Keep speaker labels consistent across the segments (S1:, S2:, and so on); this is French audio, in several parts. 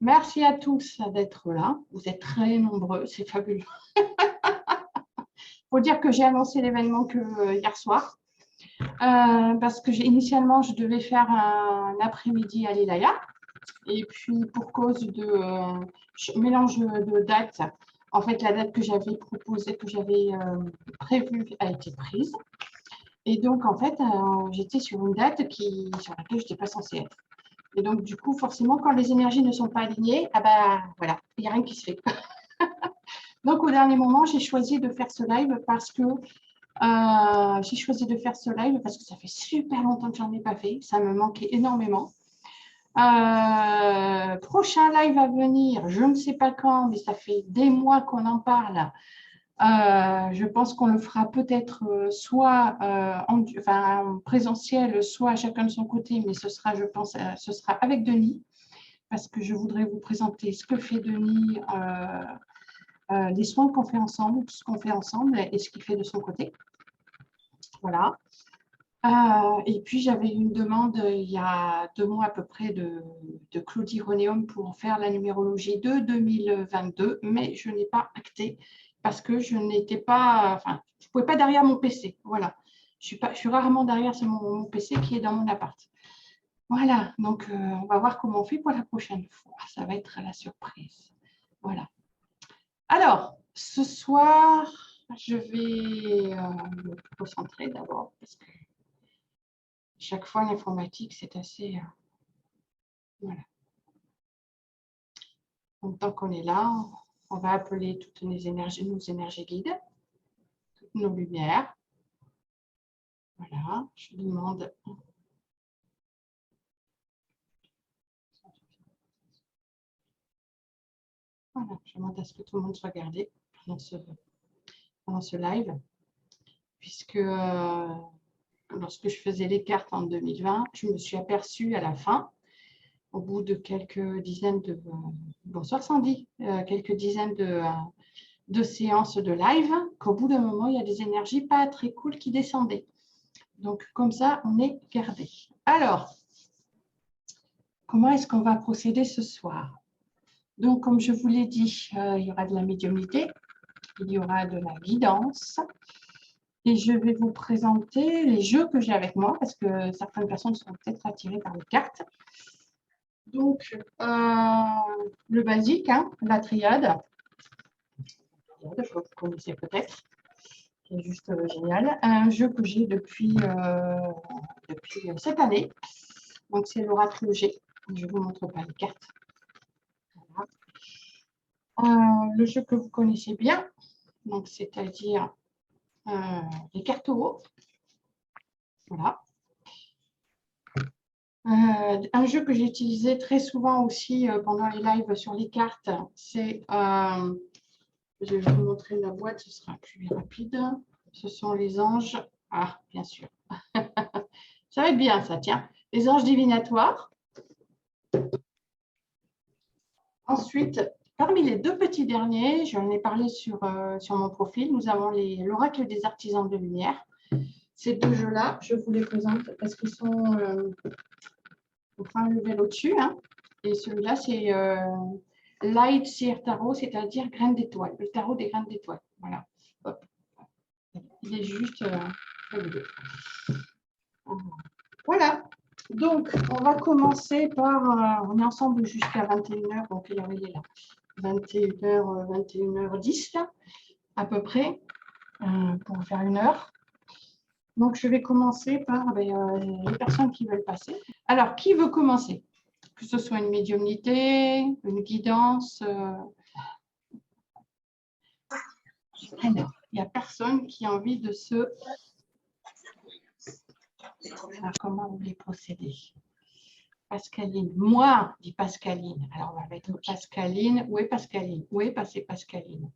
S1: Merci à tous d'être là. Vous êtes très nombreux, c'est fabuleux. Il faut dire que j'ai annoncé l'événement que hier soir. Parce que initialement, je devais faire un après-midi à l'Ilaya. Et puis, pour cause de mélange de dates, en fait, la date que j'avais proposée, que j'avais prévue, a été prise. Et donc, en fait, j'étais sur une date sur laquelle je n'étais pas censée être. Et donc, du coup, forcément, quand les énergies ne sont pas alignées, ah ben, voilà, il n'y a rien qui se fait. Donc, au dernier moment, j'ai choisi de faire ce live parce que ça fait super longtemps que je n'en ai pas fait. Ça me manquait énormément. Prochain live à venir, je ne sais pas quand, mais ça fait des mois qu'on en parle. Je pense qu'on le fera peut-être soit en présentiel, soit chacun de son côté, mais ce sera, je pense, ce sera avec Denis, parce que je voudrais vous présenter ce que fait Denis, les soins qu'on fait ensemble, tout ce qu'on fait ensemble et ce qu'il fait de son côté. Voilà. Et puis, j'avais une demande il y a 2 mois à peu près de Claudie Renéum pour faire la numérologie de 2022, mais je n'ai pas acté parce que je n'étais pas, enfin, je ne pouvais pas derrière mon PC. Voilà. Je suis rarement derrière mon PC qui est dans mon appart. Voilà. Donc, on va voir comment on fait pour la prochaine fois. Ça va être la surprise. Voilà. Alors, ce soir, je vais me concentrer d'abord parce que chaque fois, l'informatique, c'est assez… voilà. Donc, tant qu'on est là, on va appeler toutes nos énergies guides, toutes nos lumières. Voilà, je demande… Voilà, je demande à ce que tout le monde soit gardé pendant ce live, puisque lorsque je faisais les cartes en 2020, je me suis aperçue à la fin, au bout de quelques dizaines de… bonsoir Sandy, quelques dizaines de séances de live, qu'au bout d'un moment, il y a des énergies pas très cool qui descendaient. Donc, comme ça, on est gardé. Alors, comment est-ce qu'on va procéder ce soir? Donc, comme je vous l'ai dit, il y aura de la médiumnité, il y aura de la guidance, et je vais vous présenter les jeux que j'ai avec moi, parce que certaines personnes seront peut-être attirées par les cartes. Donc, le basique, hein, la triade, que vous connaissez peut-être, qui est juste génial. Un jeu que j'ai depuis cette année. Donc, c'est l'oracle G. Je ne vous montre pas les cartes. Voilà. Le jeu que vous connaissez bien, donc c'est-à-dire les cartes tarot. Voilà. Un jeu que j'ai utilisé très souvent aussi pendant les lives sur les cartes, c'est… je vais vous montrer la boîte, ce sera plus rapide. Ce sont les anges. Ah, bien sûr. Ça va être bien, ça, tiens. Les anges divinatoires. Ensuite, parmi les 2 petits derniers, j'en ai parlé sur mon profil, nous avons l'oracle des artisans de lumière. Ces 2 jeux-là, je vous les présente parce qu'ils sont… on fera un level au-dessus. Hein. Et celui-là, c'est Light Seer Tarot, c'est-à-dire graines d'étoiles. Le tarot des graines d'étoiles. Voilà. Hop. Il est juste fabuleux. Voilà. Donc, on va commencer par… on est ensemble jusqu'à 21h, donc il est là. 21h, 21h10, à peu près, pour faire 1 heure. Donc, je vais commencer par les personnes qui veulent passer. Alors, qui veut commencer? Que ce soit une médiumnité, une guidance. Alors, il n'y a personne qui a envie de se… Alors, comment vous voulez procéder? Pascaline. Moi, dit Pascaline. Alors, on va mettre Pascaline. Où est Pascaline? Où est passée Pascaline?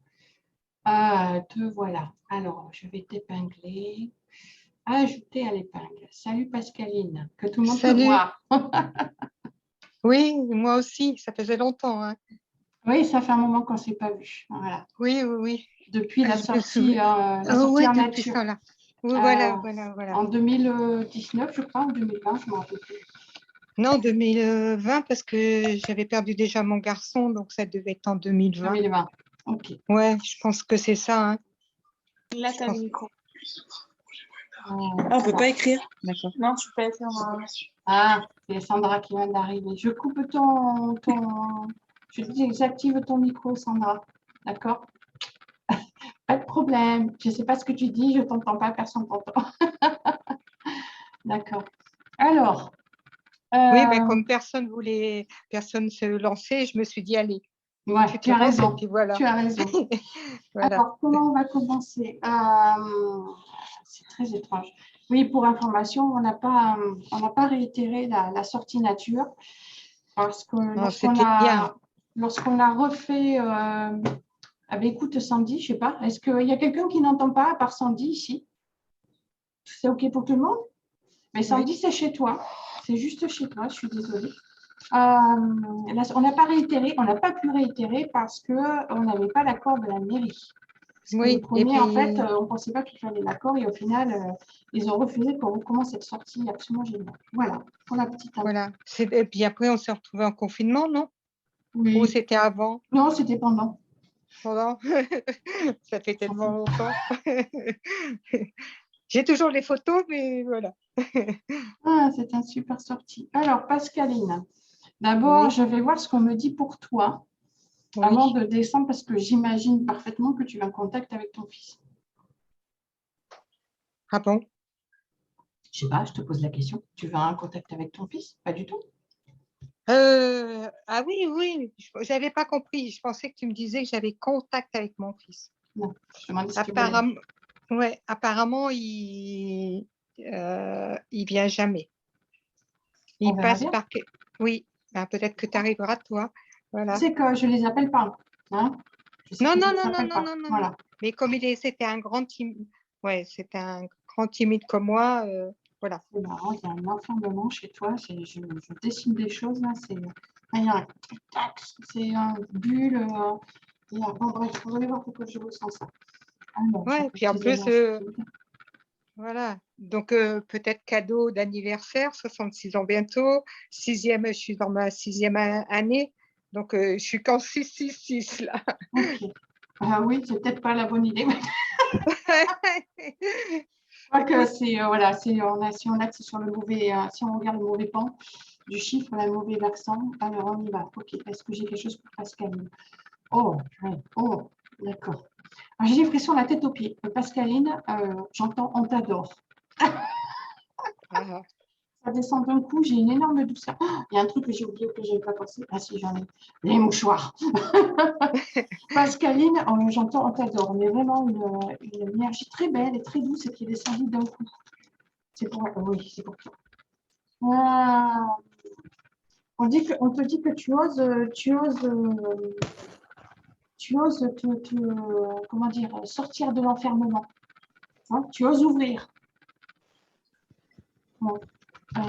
S1: Te voilà. Alors, je vais t'épingler. Ajouter à l'épingle. Salut Pascaline. Que tout le monde te voit.
S2: Oui, moi aussi. Ça faisait longtemps. Hein.
S1: Oui, ça fait un moment qu'on ne s'est pas vu. Voilà.
S2: Oui, oui, oui.
S1: Depuis
S2: Je me souviens.
S1: la
S2: Oh,
S1: sortie
S2: oui,
S1: en
S2: depuis
S1: nature.
S2: ça, là. Oui,
S1: Euh,
S2: voilà.
S1: En 2019, je crois, en 2020, je ne me rappelle plus.
S2: Non, 2020, parce que j'avais perdu déjà mon garçon, donc ça devait être en 2020.
S1: 2020. OK.
S2: Ouais, je pense que c'est ça. Hein.
S3: Là,
S2: Je
S3: t'as
S2: pense-
S3: le micro.
S1: Voilà.
S3: Ah, on peut pas écrire.
S2: D'accord.
S3: Non, tu peux pas écrire.
S1: Ah, c'est Sandra qui vient d'arriver. Je coupe je désactive ton micro, Sandra. D'accord? Pas de problème. Je ne sais pas ce que tu dis, je ne t'entends pas, personne ne t'entend. D'accord. Alors,
S2: Oui, ben, comme personne se lancer, je me suis dit, allez,
S1: ouais, tu
S2: te
S1: as
S2: lances et
S1: raison.
S2: puis voilà.
S1: Tu as raison.
S2: Voilà.
S1: Alors, comment on va commencer? C'est très étrange. Oui, pour information, on n'a pas réitéré la sortie nature parce que
S2: Non, c'était bien.
S1: lorsqu'on a refait, écoute, Sandy, je sais pas, est-ce qu'il y a quelqu'un qui n'entend pas à part Sandy ici? C'est OK pour tout le monde? Mais Sandy,
S2: Oui.
S1: c'est chez toi. C'est juste chez toi, je suis désolée. Là, on n'a pas réitéré, on n'a pas pu réitérer parce qu'on n'avait pas l'accord de la mairie. Parce que les
S2: Oui, et
S1: premiers, en fait,
S2: puis
S1: on ne pensait pas qu'il fallait l'accord et au final, ils ont refusé qu'on recommence cette sortie absolument géniale. Voilà, pour la petite info.
S2: voilà. Et puis après, on s'est retrouvés en confinement, non? Ou
S1: Oui,
S2: c'était avant?
S1: non, c'était pendant.
S2: Pendant? Ça fait tellement longtemps. J'ai toujours les photos, mais voilà.
S1: Ah, c'est une super sortie. Alors, Pascaline, d'abord,
S2: Oui,
S1: je vais voir ce qu'on me dit pour toi avant
S2: oui.
S1: de descendre parce que j'imagine parfaitement que tu es en contact avec ton fils.
S2: Ah bon?
S1: Je sais pas, je te pose la question. Tu vas en contact avec ton fils? Pas du tout.
S2: Ah oui, oui, j'avais pas compris. Je pensais que tu me disais que j'avais contact avec mon fils.
S1: Non, je te demande ce que tu voulais dire.
S2: Apparemment, ouais, apparemment, il vient jamais.
S1: On
S2: Il
S1: verra
S2: passe
S1: bien.
S2: par. Oui, ben, peut-être que tu arriveras, toi.
S1: Tu
S2: Voilà.
S1: sais que je ne les appelle pas. Hein, je sais
S2: Non,
S1: que je
S2: non,
S1: ne les
S2: non, non,
S1: appelle
S2: non,
S1: pas.
S2: non, non, non.
S1: Voilà.
S2: Mais comme c'était un grand timide, ouais, c'était un grand timide comme moi, voilà.
S1: C'est marrant, il y a un enfermement chez toi. Je dessine des choses là. Il y a un tac, c'est un bulle. Bon, bref, vous allez voir pourquoi je ressens ça. Alors, j'ai
S2: Ouais,
S1: des
S2: puis en
S1: petites
S2: plus,
S1: énergies.
S2: voilà. Donc, peut-être cadeau d'anniversaire, 66 ans bientôt. Je suis dans ma sixième année. Donc, je suis qu'en 666 là.
S1: Ok. Ah oui, c'est peut-être pas la bonne idée. Je crois que c'est voilà, si on axe sur le mauvais, si on regarde le mauvais pan du chiffre, le mauvais versant, alors on y va. Ok. Est-ce que j'ai quelque chose pour Pascaline? Oh, ouais. Oh, d'accord. Alors, j'ai l'impression la tête aux pieds. Pascaline, j'entends on t'adore.
S2: Ah,
S1: Ça descend d'un coup, j'ai une énorme douceur. Oh, il y a un truc que j'ai oublié que je n'avais pas pensé. Ah si, j'en ai. Les mouchoirs. Pascaline, j'entends on t'adore. Mais vraiment une énergie très belle et très douce qui est descendue d'un coup. C'est pour, oui, c'est pour toi. Ah, on te dit que comment dire, sortir de l'enfermement. Hein, tu oses ouvrir. Bon, euh,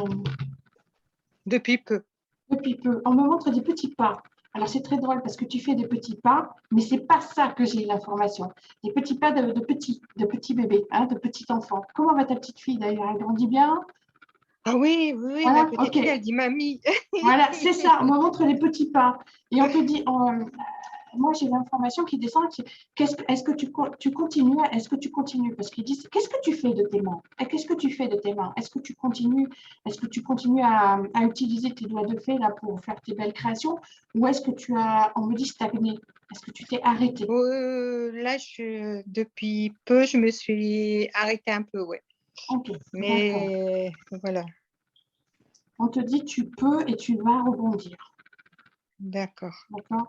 S2: depuis peu.
S1: depuis peu. On me montre des petits pas. Alors c'est très drôle parce que tu fais des petits pas, mais c'est pas ça que j'ai l'information. Des petits pas de petits bébés, hein, de petits enfants. Comment va ta petite fille d'ailleurs? Elle grandit bien?
S2: Ah oui, oui, oui, ma
S1: Voilà,
S2: petite
S1: ok.
S2: fille, elle dit mamie.
S1: Voilà, c'est ça. On me montre les petits pas. Et on te dit, moi j'ai l'information qui descend. Est-ce que tu continues? Est-ce que tu continues? Parce qu'ils disent, qu'est-ce que tu fais de tes mains? Et qu'est-ce que tu fais de tes mains? Est-ce que tu continues? Est-ce que tu continues à utiliser tes doigts de fée là pour faire tes belles créations? Ou est-ce que tu as, on me dit, stagné? Est-ce que tu t'es arrêté?
S2: Là, depuis peu, je me suis arrêtée un peu, ouais.
S1: Ok, d'accord.
S2: Mais voilà,
S1: On te dit, tu peux et tu vas rebondir.
S2: d'accord.
S1: D'accord?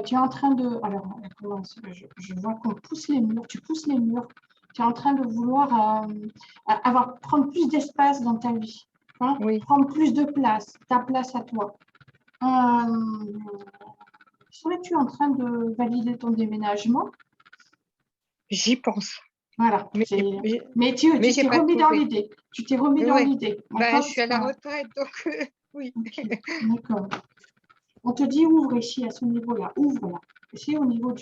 S1: Tu es en train de. Alors, comment je vois qu'on pousse les murs. Tu pousses les murs. Tu es en train de vouloir prendre plus d'espace dans ta vie. Hein,
S2: Oui,
S1: prendre plus de place, ta place à toi. Serais-tu en train de valider ton déménagement?
S2: j'y pense.
S1: Voilà.
S2: Mais,
S1: Mais tu
S2: mais j'ai
S1: t'es
S2: pas
S1: remis dans
S2: trouvé.
S1: l'idée. Tu t'es remis dans
S2: Ouais.
S1: l'idée.
S2: Ben,
S1: D'accord?
S2: je suis à la retraite, donc oui.
S1: Ok, d'accord. On te dit ouvre ici, à ce niveau-là. Ouvre là. Ici, au niveau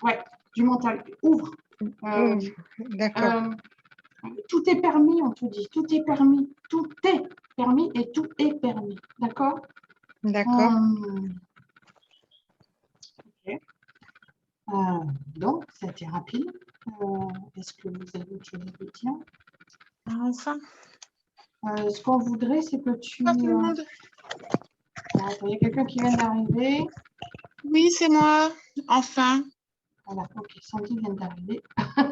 S1: ouais, du mental. Ouvre.
S2: D'accord.
S1: Tout est permis, on te dit. Tout est permis. Tout est permis et tout est permis. D'accord?
S2: D'accord.
S1: Ok. Donc, c'était rapide. Est-ce que vous avez autre chose à vous dire?
S3: Enfin.
S1: Ce qu'on voudrait, c'est que tu...
S3: Tout le monde.
S1: Attends, il y a quelqu'un qui vient d'arriver.
S3: Oui, c'est moi. Enfin.
S1: Voilà, ok, Sandy vient d'arriver.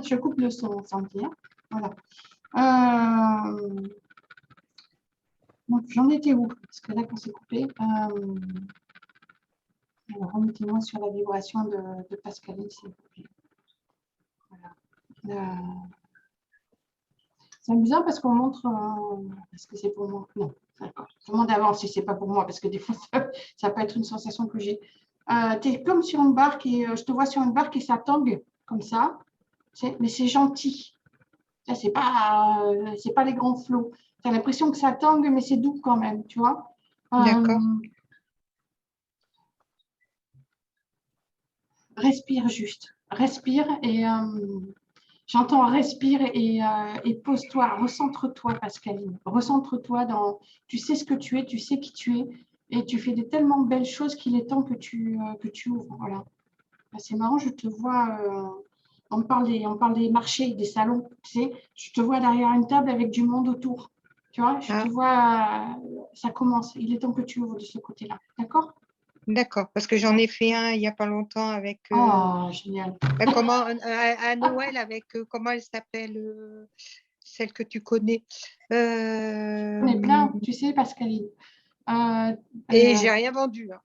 S1: Je coupe le son, Sandy. Hein. Voilà. Donc, j'en étais où? Parce que là, quand c'est coupé. Alors, remettez-moi sur la vibration de Pascaline, s'il vous plaît. Voilà. C'est amusant parce qu'on montre. Est-ce que c'est pour moi? Non, d'accord. Je demande avant si c'est pas pour moi, parce que des fois, ça peut être une sensation que j'ai. Tu es comme sur une barque et je te vois sur une barque et ça tangue comme ça. Mais c'est gentil. C'est pas les grands flots. Tu as l'impression que ça tangue, mais c'est doux quand même, tu vois.
S2: D'accord.
S1: Respire juste. Respire et j'entends respire et pose-toi, recentre-toi, Pascaline. Recentre-toi dans. Tu sais ce que tu es, tu sais qui tu es et tu fais des tellement belles choses qu'il est temps que tu ouvres. Voilà. C'est marrant, je te vois. On parle des marchés, des salons. Tu sais, je te vois derrière une table avec du monde autour. Tu vois, je te vois. Ça commence. Il est temps que tu ouvres de ce côté-là. D'accord?
S2: D'accord, parce que j'en ai fait un il n'y a pas longtemps avec
S1: Oh, génial.
S2: comment à Noël avec comment elle s'appelle celle que tu connais.
S1: On est plein, tu sais, Pascaline.
S2: Et j'ai rien vendu. Hein.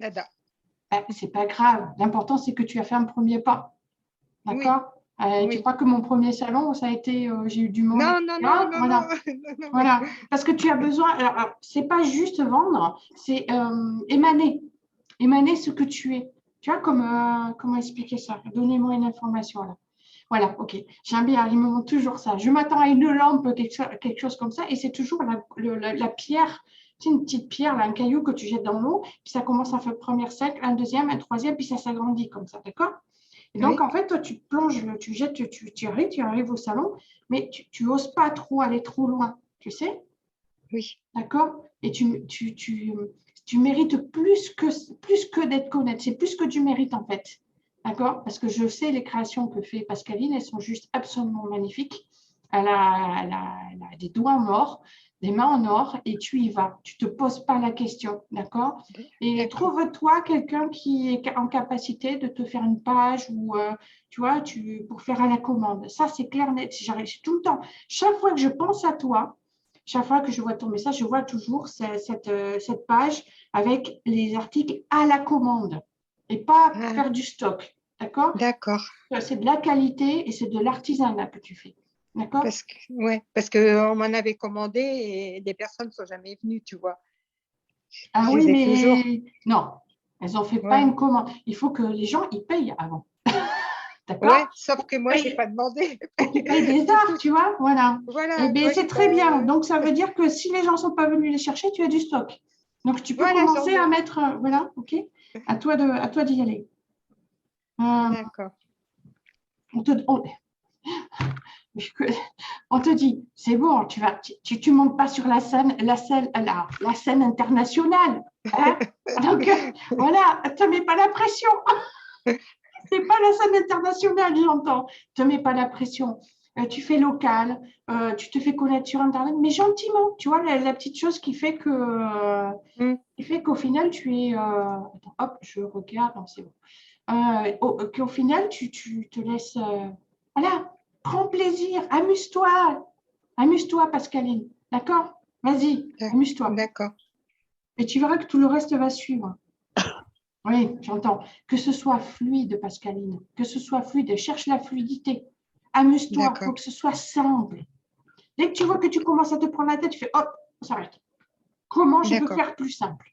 S2: Nada.
S1: C'est pas grave. L'important, c'est que tu as fait un premier pas. D'accord?
S2: Oui.
S1: Tu crois que mon premier salon, ça a été, j'ai eu du monde.
S2: Non, non, non, non,
S1: voilà.
S2: non.
S1: Voilà. Parce que tu as besoin. Alors, c'est pas juste vendre, c'est émaner. Émaner ce que tu es. Tu vois comment expliquer ça? Donnez-moi une information là. Voilà, ok. J'aime bien, il me montre toujours ça. Je m'attends à une lampe, quelque chose comme ça, et c'est toujours la pierre, c'est une petite pierre, là, un caillou que tu jettes dans l'eau, puis ça commence à faire un premier cercle, un deuxième, un troisième, puis ça s'agrandit comme ça, d'accord? Et donc,
S2: Oui.
S1: en fait, toi, tu plonges, tu jettes, tu arrives au salon, mais tu n'oses pas trop aller trop loin, tu sais?
S2: Oui.
S1: D'accord? Et tu mérites plus que d'être connaître. C'est plus que tu mérites, en fait. D'accord? Parce que je sais les créations que fait Pascaline, elles sont juste absolument magnifiques. Elle a des doigts en or, des mains en or, et tu y vas. Tu ne te poses pas la question. D'accord? Et trouve-toi quelqu'un qui est en capacité de te faire une page ou, tu vois, pour faire à la commande. Ça, c'est clair, net. J'arrive tout le temps. Chaque fois que je pense à toi, chaque fois que je vois ton message, je vois toujours cette page avec les articles à la commande et pas faire du stock. D'accord?
S2: D'accord.
S1: C'est de la qualité et c'est de l'artisanat que tu fais. D'accord?
S2: Parce qu'on m'en avait commandé et des personnes ne sont jamais venues, tu vois.
S1: Ah oui, mais non, elles n'ont fait pas
S2: Ouais.
S1: une commande. Il faut que les gens ils payent avant. D'accord?
S2: Ouais, sauf que moi, je n'ai pas demandé.
S1: Ils payent des heures, tu vois? Voilà.
S2: Voilà.
S1: Eh bien, c'est très bien. Donc, ça veut dire que si les gens ne sont pas venus les chercher, tu as du stock. Donc, tu peux commencer à mettre. Voilà, OK? À toi d'y aller.
S2: D'accord.
S1: On te dit, c'est bon, tu montes pas sur la scène internationale. Hein? Donc, voilà, ne te mets pas la pression. C'est pas la scène internationale, j'entends. Ne te mets pas la pression. Tu fais local, tu te fais connaître sur Internet, mais gentiment. Tu vois, la petite chose qui fait qu'au final, tu es. Attends, hop, je regarde. Non, c'est bon. Qu'au final, tu te laisses. Voilà, prends plaisir, amuse-toi. Amuse-toi, Pascaline. D'accord? Vas-y, amuse-toi.
S2: D'accord.
S1: Et tu verras que tout le reste va suivre. Oui, j'entends. Que ce soit fluide, Pascaline. Que ce soit fluide. Cherche la fluidité. Amuse-toi. Il faut que ce soit simple. Dès que tu vois que tu commences à te prendre la tête, tu fais hop, on s'arrête. Comment je peux faire plus simple?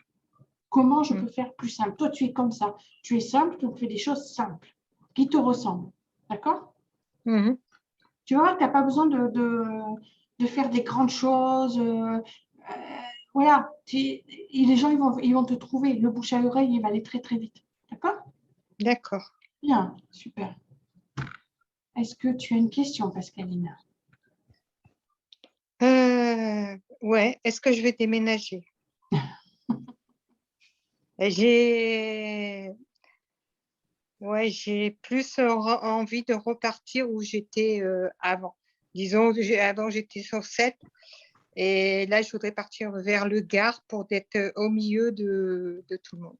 S1: Comment je peux faire plus simple? Toi, tu es comme ça. Tu es simple, donc fais des choses simples qui te ressemblent. D'accord? Tu vois, tu n'as pas besoin de faire des grandes choses. Voilà, les gens, ils vont te trouver. Le bouche à oreille, il va aller très, très vite. D'accord?
S2: D'accord.
S1: Bien, super. Est-ce que tu as une question, Pascaline?
S2: Ouais, est-ce que je vais déménager? J'ai j'ai plus envie de repartir où j'étais avant. Disons, avant j'étais sur 7 et là je voudrais partir vers le Gard pour être au milieu de tout le monde.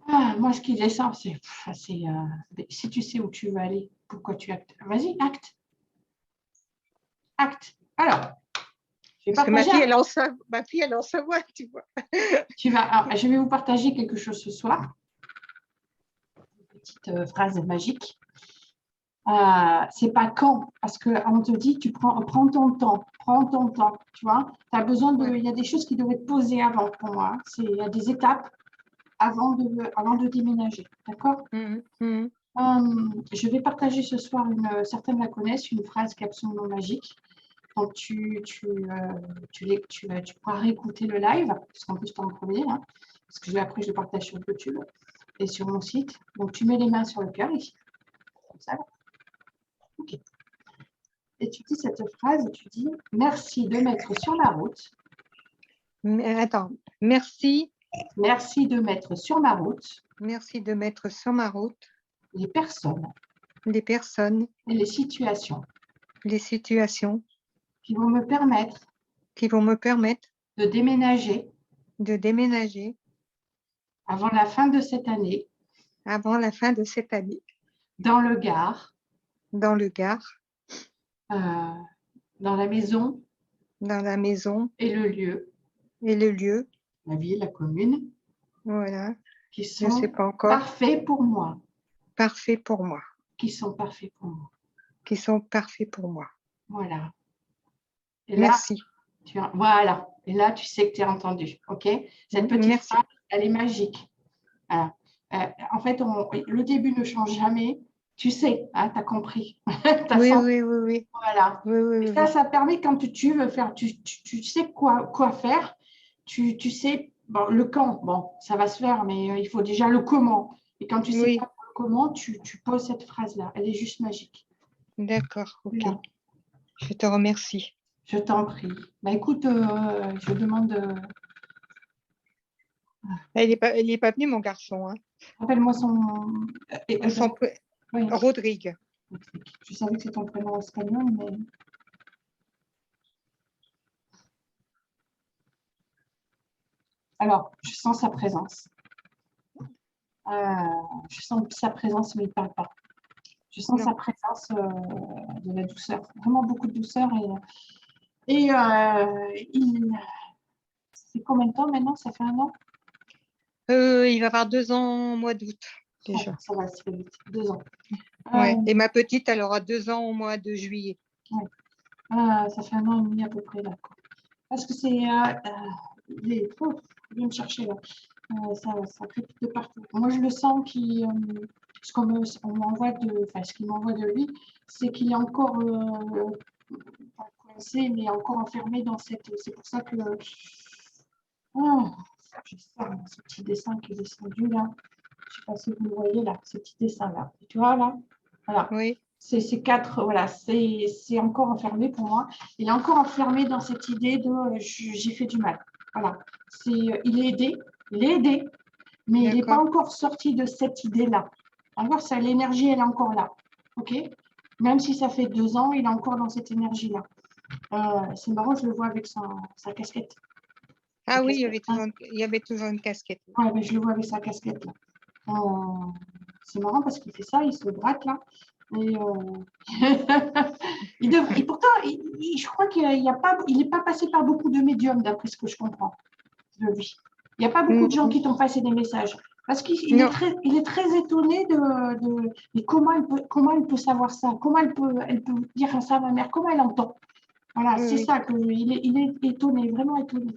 S1: Ah, moi, ce qui descend, c'est si tu sais où tu veux aller, pourquoi tu actes? Vas-y, acte. Acte. Alors, je vais
S2: Parce que ma
S1: partager.
S2: fille, elle en Savoie, tu vois.
S1: Je vais vous partager quelque chose ce soir. Une petite phrase magique. C'est pas quand, parce qu'on te dit, prends ton temps, tu vois. Tu as besoin de,
S2: Ouais.
S1: il y a des choses qui doivent être posées avant pour moi. Il y a des étapes avant de déménager, d'accord? Je vais partager ce soir, certaines la connaissent, une phrase qui est absolument magique. Donc, tu pourras réécouter le live, parce qu'en plus, tu es en premier, hein, parce que après, je le partage sur YouTube et sur mon site. Donc, tu mets les mains sur le cœur ici, comme ça. OK. Et tu dis cette phrase, tu dis « Merci de mettre sur ma route. »
S2: Attends, merci.
S1: Merci de mettre sur ma route.
S2: Merci de mettre sur ma route
S1: Les personnes.
S2: Les personnes.
S1: Et les situations.
S2: Les situations.
S1: Qui vont me permettre.
S2: Qui vont me permettre.
S1: De déménager.
S2: De déménager.
S1: Avant la fin de cette année.
S2: Avant la fin de cette année.
S1: Dans le Gard.
S2: Dans le Gard.
S1: Dans la maison.
S2: Dans la maison.
S1: Et le lieu.
S2: Et le lieu.
S1: La ville, la commune.
S2: Voilà.
S1: Qui
S2: Je ne sais
S1: sont
S2: pas encore.
S1: Parfaits pour moi.
S2: Parfaits pour moi.
S1: Qui sont parfaits pour moi.
S2: Qui sont parfaits pour moi.
S1: Voilà. Et
S2: merci.
S1: Là, voilà. Et là, tu sais que tu es entendu. OK? Cette petite phrase, elle est magique. Voilà. En fait, le début ne change jamais. Tu sais, hein, tu as compris.
S2: Oui.
S1: Voilà.
S2: Oui,
S1: ça permet quand tu veux faire, tu sais quoi faire. Tu sais, bon, le quand, bon, ça va se faire, mais il faut déjà le comment. Et quand tu sais pas le comment, tu poses cette phrase-là. Elle est juste magique.
S2: D'accord, ok.
S1: Voilà.
S2: Je te remercie.
S1: Je t'en prie. Bah, écoute, je demande...
S2: Elle n'est pas venue, mon garçon. Hein.
S1: Rappelle-moi son...
S2: Oui. Rodrigue.
S1: Je savais que c'est ton prénom espagnol, mais... Alors, je sens sa présence. Je sens sa présence, mais il ne parle pas. Je sens sa présence de la douceur. Vraiment beaucoup de douceur. Et c'est combien de temps maintenant? Ça fait 1 an?
S2: Il va avoir 2 ans au mois d'août, déjà.
S1: Ça va, c'est vite. 2 ans.
S2: Ouais. Et ma petite, elle aura 2 ans au mois de juillet.
S1: Ouais. Ça fait 1 an et demi à peu près, là. Parce que c'est... il vient me chercher, là. Ça crépite de partout. Moi, je le sens ce qu'on m'envoie ce qu'il m'envoie de lui, c'est qu'il est encore pas coincé, mais encore enfermé dans cette. C'est pour ça que j'espère ce petit dessin qui est descendu là. Je ne sais pas si vous le voyez là, ce petit dessin là. Tu vois là, voilà.
S2: Oui.
S1: C'est 4, voilà, c'est encore enfermé pour moi. Il est encore enfermé dans cette idée de j'ai fait du mal. Voilà. Il est aidé, mais il n'est pas encore sorti de cette idée-là. Encore, l'énergie, elle est encore là. OK? Même si ça fait 2 ans, il est encore dans cette énergie-là. C'est marrant, je le vois avec sa casquette.
S2: Ah oui, il y avait toujours une casquette.
S1: Oui, mais je le vois avec sa casquette. C'est marrant parce qu'il fait ça, il se gratte là. Et pourtant, je crois qu'il n'est pas passé par beaucoup de médiums, d'après ce que je comprends de lui. Il n'y a pas beaucoup de gens qui t'ont passé des messages. Parce qu'il est très étonné mais comment elle peut savoir ça? Comment elle peut dire ça à ma mère? Comment elle entend? Voilà, c'est ça il est étonné, vraiment étonné.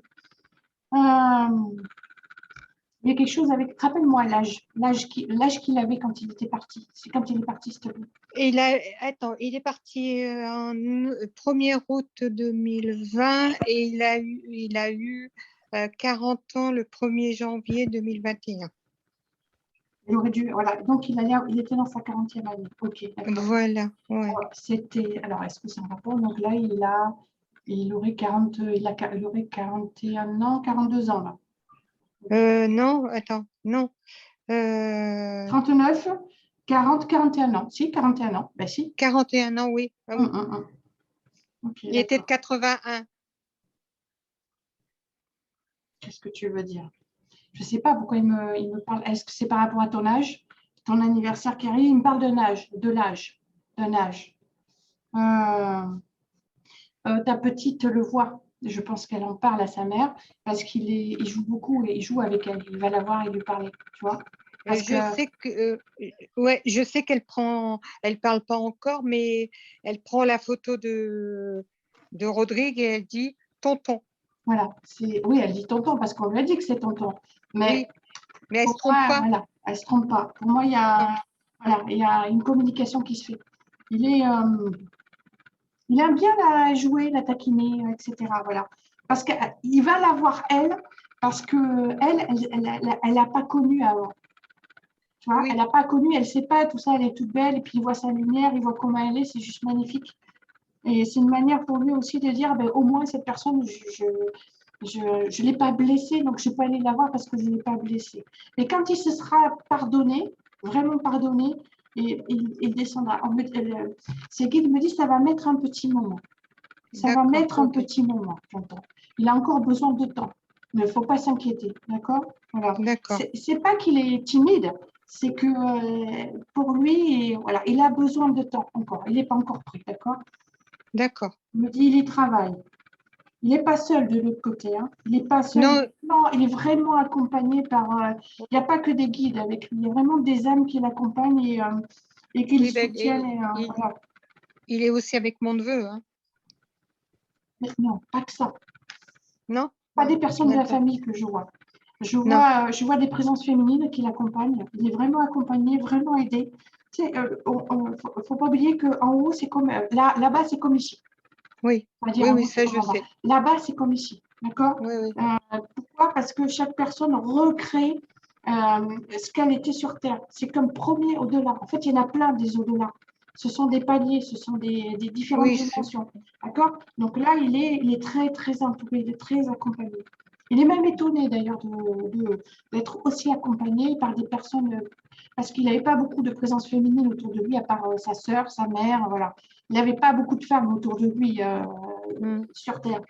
S1: Il y a quelque chose avec, rappelle-moi l'âge qu'il avait quand il était parti. C'est quand il est parti, s'il te plaît.
S2: Attends, il est parti en 1er août 2020 et il a eu 40 ans le 1er janvier 2021.
S1: Il aurait dû, voilà. Donc, il était dans sa 40e année. Ok, d'accord.
S2: Voilà, ouais.
S1: C'était, alors, est-ce que c'est un rapport? Donc là, il aurait 41 ans, 42 ans, là.
S2: Non, attends, non.
S1: 39, 40, 41 ans. Si, 41 ans. Ben si.
S2: 41 ans, oui. Ah oui.
S1: Ok,
S2: Il était de
S1: d'accord.
S2: 81.
S1: Qu'est-ce que tu veux dire? Je ne sais pas pourquoi il me parle. Est-ce que c'est par rapport à ton âge? Ton anniversaire qui arrive, il me parle d'un âge. Ta petite le voit. Je pense qu'elle en parle à sa mère parce il joue beaucoup et il joue avec elle. Il va la voir et lui parler, tu vois. Parce que,
S2: Je sais elle parle pas encore, mais elle prend la photo de Rodrigue et elle dit tonton.
S1: voilà, oui, elle dit tonton parce qu'on lui a dit que c'est tonton. Mais
S2: Oui, mais elle
S1: pour
S2: se trompe
S1: moi,
S2: pas.
S1: voilà, elle ne se trompe pas. Pour moi, il y a une communication qui se fait. Il aime bien la jouer, la taquiner, etc. Voilà. Parce qu'il va la voir, elle, parce elle n'a pas connu avant. Tu vois,
S2: Oui,
S1: elle n'a pas connu, elle ne sait pas, tout ça, elle est toute belle, et puis il voit sa lumière, il voit comment elle est, c'est juste magnifique. Et c'est une manière pour lui aussi de dire, ben, au moins cette personne, je l'ai pas blessée, donc je peux aller la voir parce que je ne l'ai pas blessée. Et quand il se sera pardonné, vraiment pardonné, il descendra. Ces guides me disent, ça va mettre un petit moment. Ça va
S2: d'accord.
S1: mettre un
S2: Ok,
S1: petit moment, j'entends. Il a encore besoin de temps. Il ne faut pas s'inquiéter, d'accord? Voilà.
S2: d'accord,
S1: C'est pas qu'il est timide, c'est que pour lui, voilà, il a besoin de temps encore. Il n'est pas encore prêt, d'accord?
S2: d'accord.
S1: Il me dit, il y travaille. Il n'est pas seul de l'autre côté, hein. Il n'est pas seul.
S2: Non,
S1: Non, il est vraiment accompagné par. Il n'y a pas que des guides avec lui. Il y a vraiment des âmes qui l'accompagnent et qui le
S2: oui, ben,
S1: soutiennent. Voilà.
S2: il est aussi avec mon neveu, hein.
S1: Mais non, pas que ça.
S2: Non?
S1: Pas des personnes de la
S2: D'accord.
S1: famille que je vois.
S2: Non,
S1: Je vois des présences féminines qui l'accompagnent. Il est vraiment accompagné, vraiment aidé. Tu sais, faut pas oublier qu'en haut, c'est comme là-bas, c'est comme ici.
S2: oui,
S1: On va dire
S2: oui,
S1: en
S2: oui,
S1: haut, c'est
S2: ça
S1: comme
S2: je
S1: en bas.
S2: sais.
S1: Là-bas, c'est comme ici. D'accord?
S2: Oui, oui,
S1: Pourquoi? Parce que chaque personne recrée ce qu'elle était sur Terre. C'est comme premier au-delà. En fait, il y en a plein des au-delà. Ce sont des paliers, ce sont des différentes
S2: oui,
S1: dimensions. D'accord? Donc là, il est très, très entouré, il est très accompagné. Il est même étonné d'ailleurs d'être aussi accompagné par des personnes, parce qu'il n'avait pas beaucoup de présence féminine autour de lui, à part sa sœur, sa mère, voilà. Il n'avait pas beaucoup de femmes autour de lui
S2: mm,
S1: sur Terre.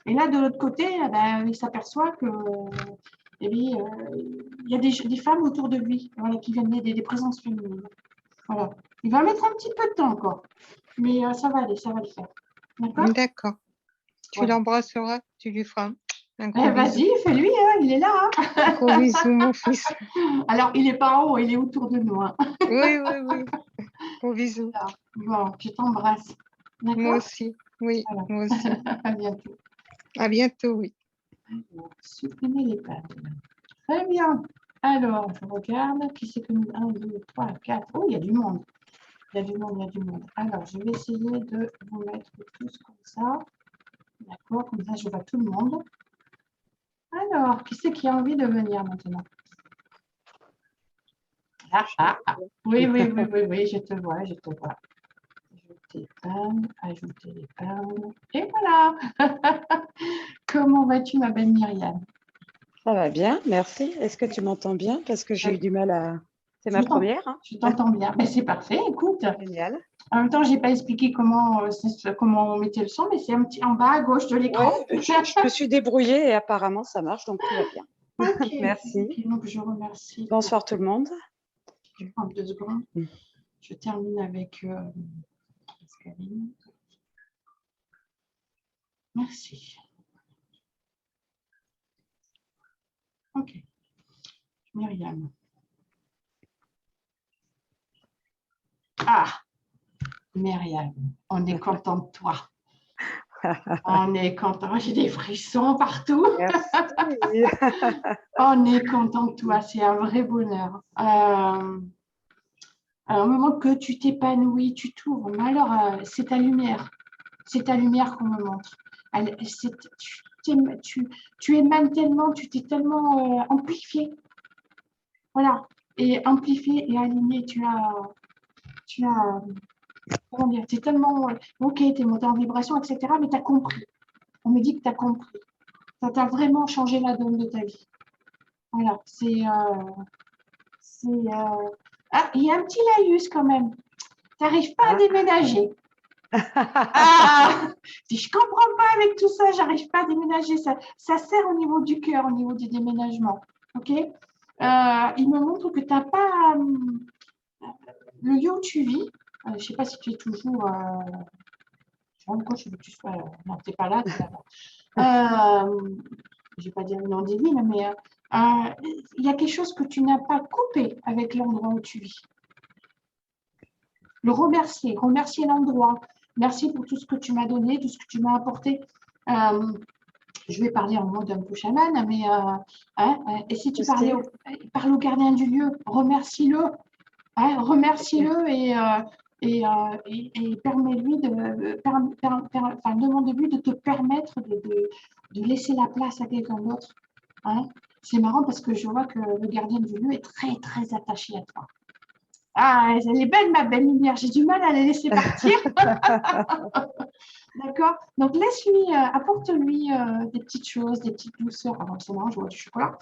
S1: Et là, de l'autre côté, ben, il s'aperçoit que eh bien, il y a des femmes autour de lui, voilà, qui viennent aider, des présences féminines. Voilà. Il va mettre un petit peu de temps encore, mais ça va aller, ça va le faire. D'accord?
S2: d'accord. Tu
S1: Voilà.
S2: l'embrasseras, tu lui feras un gros bisou.
S1: Vas-y, fais-lui, hein, il est là.
S2: Gros bisou, mon fils.
S1: Alors, il n'est pas en haut, il est autour de nous, hein.
S2: Oui, oui, oui. Gros bisou.
S1: Voilà. Bon, je t'embrasse.
S2: Moi
S1: D'accord?
S2: aussi. Oui,
S1: Voilà.
S2: moi aussi.
S1: À bientôt.
S2: À bientôt, oui.
S1: Supprimer les pages. Très bien. Alors, je regarde. Qui c'est que nous? 1, 2, 3, 4. Oh, il y a du monde. Il y a du monde, il y a du monde. Alors, je vais essayer de vous mettre tous comme ça. D'accord, comme ça, je vois tout le monde. Alors, qui c'est qui a envie de venir maintenant? Ah. Oui, oui, oui, oui, oui, je te vois, je te vois. Ajouter les palmes. Et voilà. Comment vas-tu, ma belle Myriam?
S4: Ça va bien, merci. Est-ce que tu m'entends bien? Parce que j'ai eu du mal à... C'est ma
S1: Je t'en-
S4: première, hein?
S1: je t'entends bien. Ben, c'est parfait, écoute.
S4: Génial.
S1: En même temps, je n'ai pas expliqué comment on mettait le son, mais c'est un petit en bas à gauche de l'écran.
S4: Ouais, je me suis débrouillée et apparemment ça marche, donc tout va bien.
S1: Ok,
S4: Merci.
S1: donc je remercie.
S4: Bonsoir tout le monde.
S1: Je prends 2 secondes. Je termine avec Pascaline. Merci. Ok, Myriam. Ah, Myriam, on est content de toi. On est content. J'ai des frissons partout.
S4: Merci.
S1: On est content de toi. C'est un vrai bonheur. Alors, au moment que tu t'épanouis, tu t'ouvres. Mais alors, c'est ta lumière. C'est ta lumière qu'on me montre. Tu émanes tellement, tu t'es tellement amplifié. Voilà. Et amplifié et aligné. Comment dire, tu es tellement, ok, tu es monté en vibration, etc. Mais tu as compris. On me dit que tu as compris. Ça t'a vraiment changé la donne de ta vie. Voilà. Ah, il y a un petit laïus quand même. Tu n'arrives pas à déménager. Ah, je comprends pas avec tout ça, j'arrive pas à déménager. Ça sert au niveau du cœur, au niveau du déménagement. Ok. Il me montre que tu n'as pas le lieu où tu vis. Je ne sais pas si tu es toujours. Je sais pas je veux que tu sois. Non, tu n'es pas là, tu es là-bas. Je ne vais pas dire une nom divine, mais il y a quelque chose que tu n'as pas coupé avec l'endroit où tu vis. Le remercier l'endroit. Merci pour tout ce que tu m'as donné, tout ce que tu m'as apporté. Je vais parler en mode un peu chaman, mais et si tu parles au gardien du lieu, remercie-le. Remercie-le et permets-lui demande-lui de te permettre de laisser la place à quelqu'un d'autre. C'est marrant parce que je vois que le gardien du lieu est très, très attaché à toi. Ah, elle est belle, ma belle lumière. J'ai du mal à la laisser partir. D'accord. Donc, laisse-lui, apporte-lui des petites choses, des petites douceurs. Alors, c'est marrant, je vois du chocolat.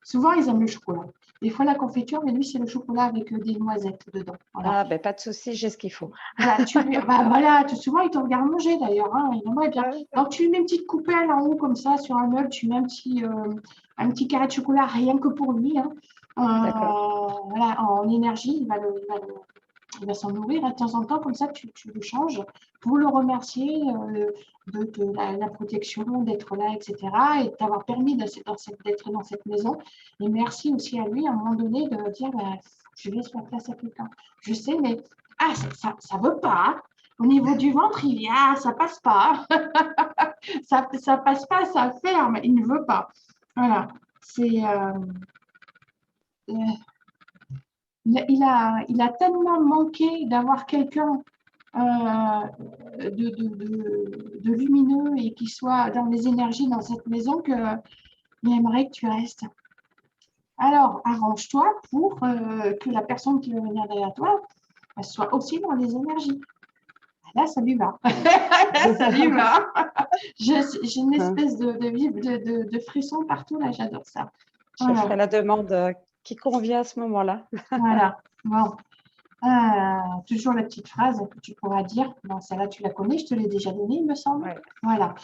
S1: Souvent, ils aiment le chocolat. Des fois, la confiture, mais lui, c'est le chocolat avec des noisettes dedans. Voilà.
S4: Ah, ben, pas de souci, j'ai ce qu'il faut.
S1: Voilà, souvent, il te regarde manger d'ailleurs. Il aimerait bien. Donc, tu lui mets une petite coupelle en haut, comme ça, sur un meuble. Tu mets un petit carré de chocolat, rien que pour lui. Voilà, en énergie, il va s'en nourrir de temps en temps, comme ça tu le changes pour le remercier de la protection, d'être là, etc. Et de t'avoir permis d'être dans cette maison. Et merci aussi à lui à un moment donné de dire je laisse la place à quelqu'un. Je sais, mais ça veut pas. Au niveau du ventre, il dit ça passe pas. ça passe pas, ça ferme, il ne veut pas. Voilà. C'est. Il a tellement manqué d'avoir quelqu'un de lumineux et qui soit dans les énergies dans cette maison qu'il aimerait que tu restes. Alors, arrange-toi pour que la personne qui va venir derrière toi elle soit aussi dans les énergies. Là, ça lui va. Ça lui va. J'ai une espèce de frisson partout, là, j'adore ça.
S4: Je ferai la demande qui convient à ce moment-là.
S1: Voilà. Bon. Toujours la petite phrase que tu pourras dire. Bon, celle-là, tu la connais, je te l'ai déjà donnée, il me semble.
S4: Ouais.
S1: Voilà.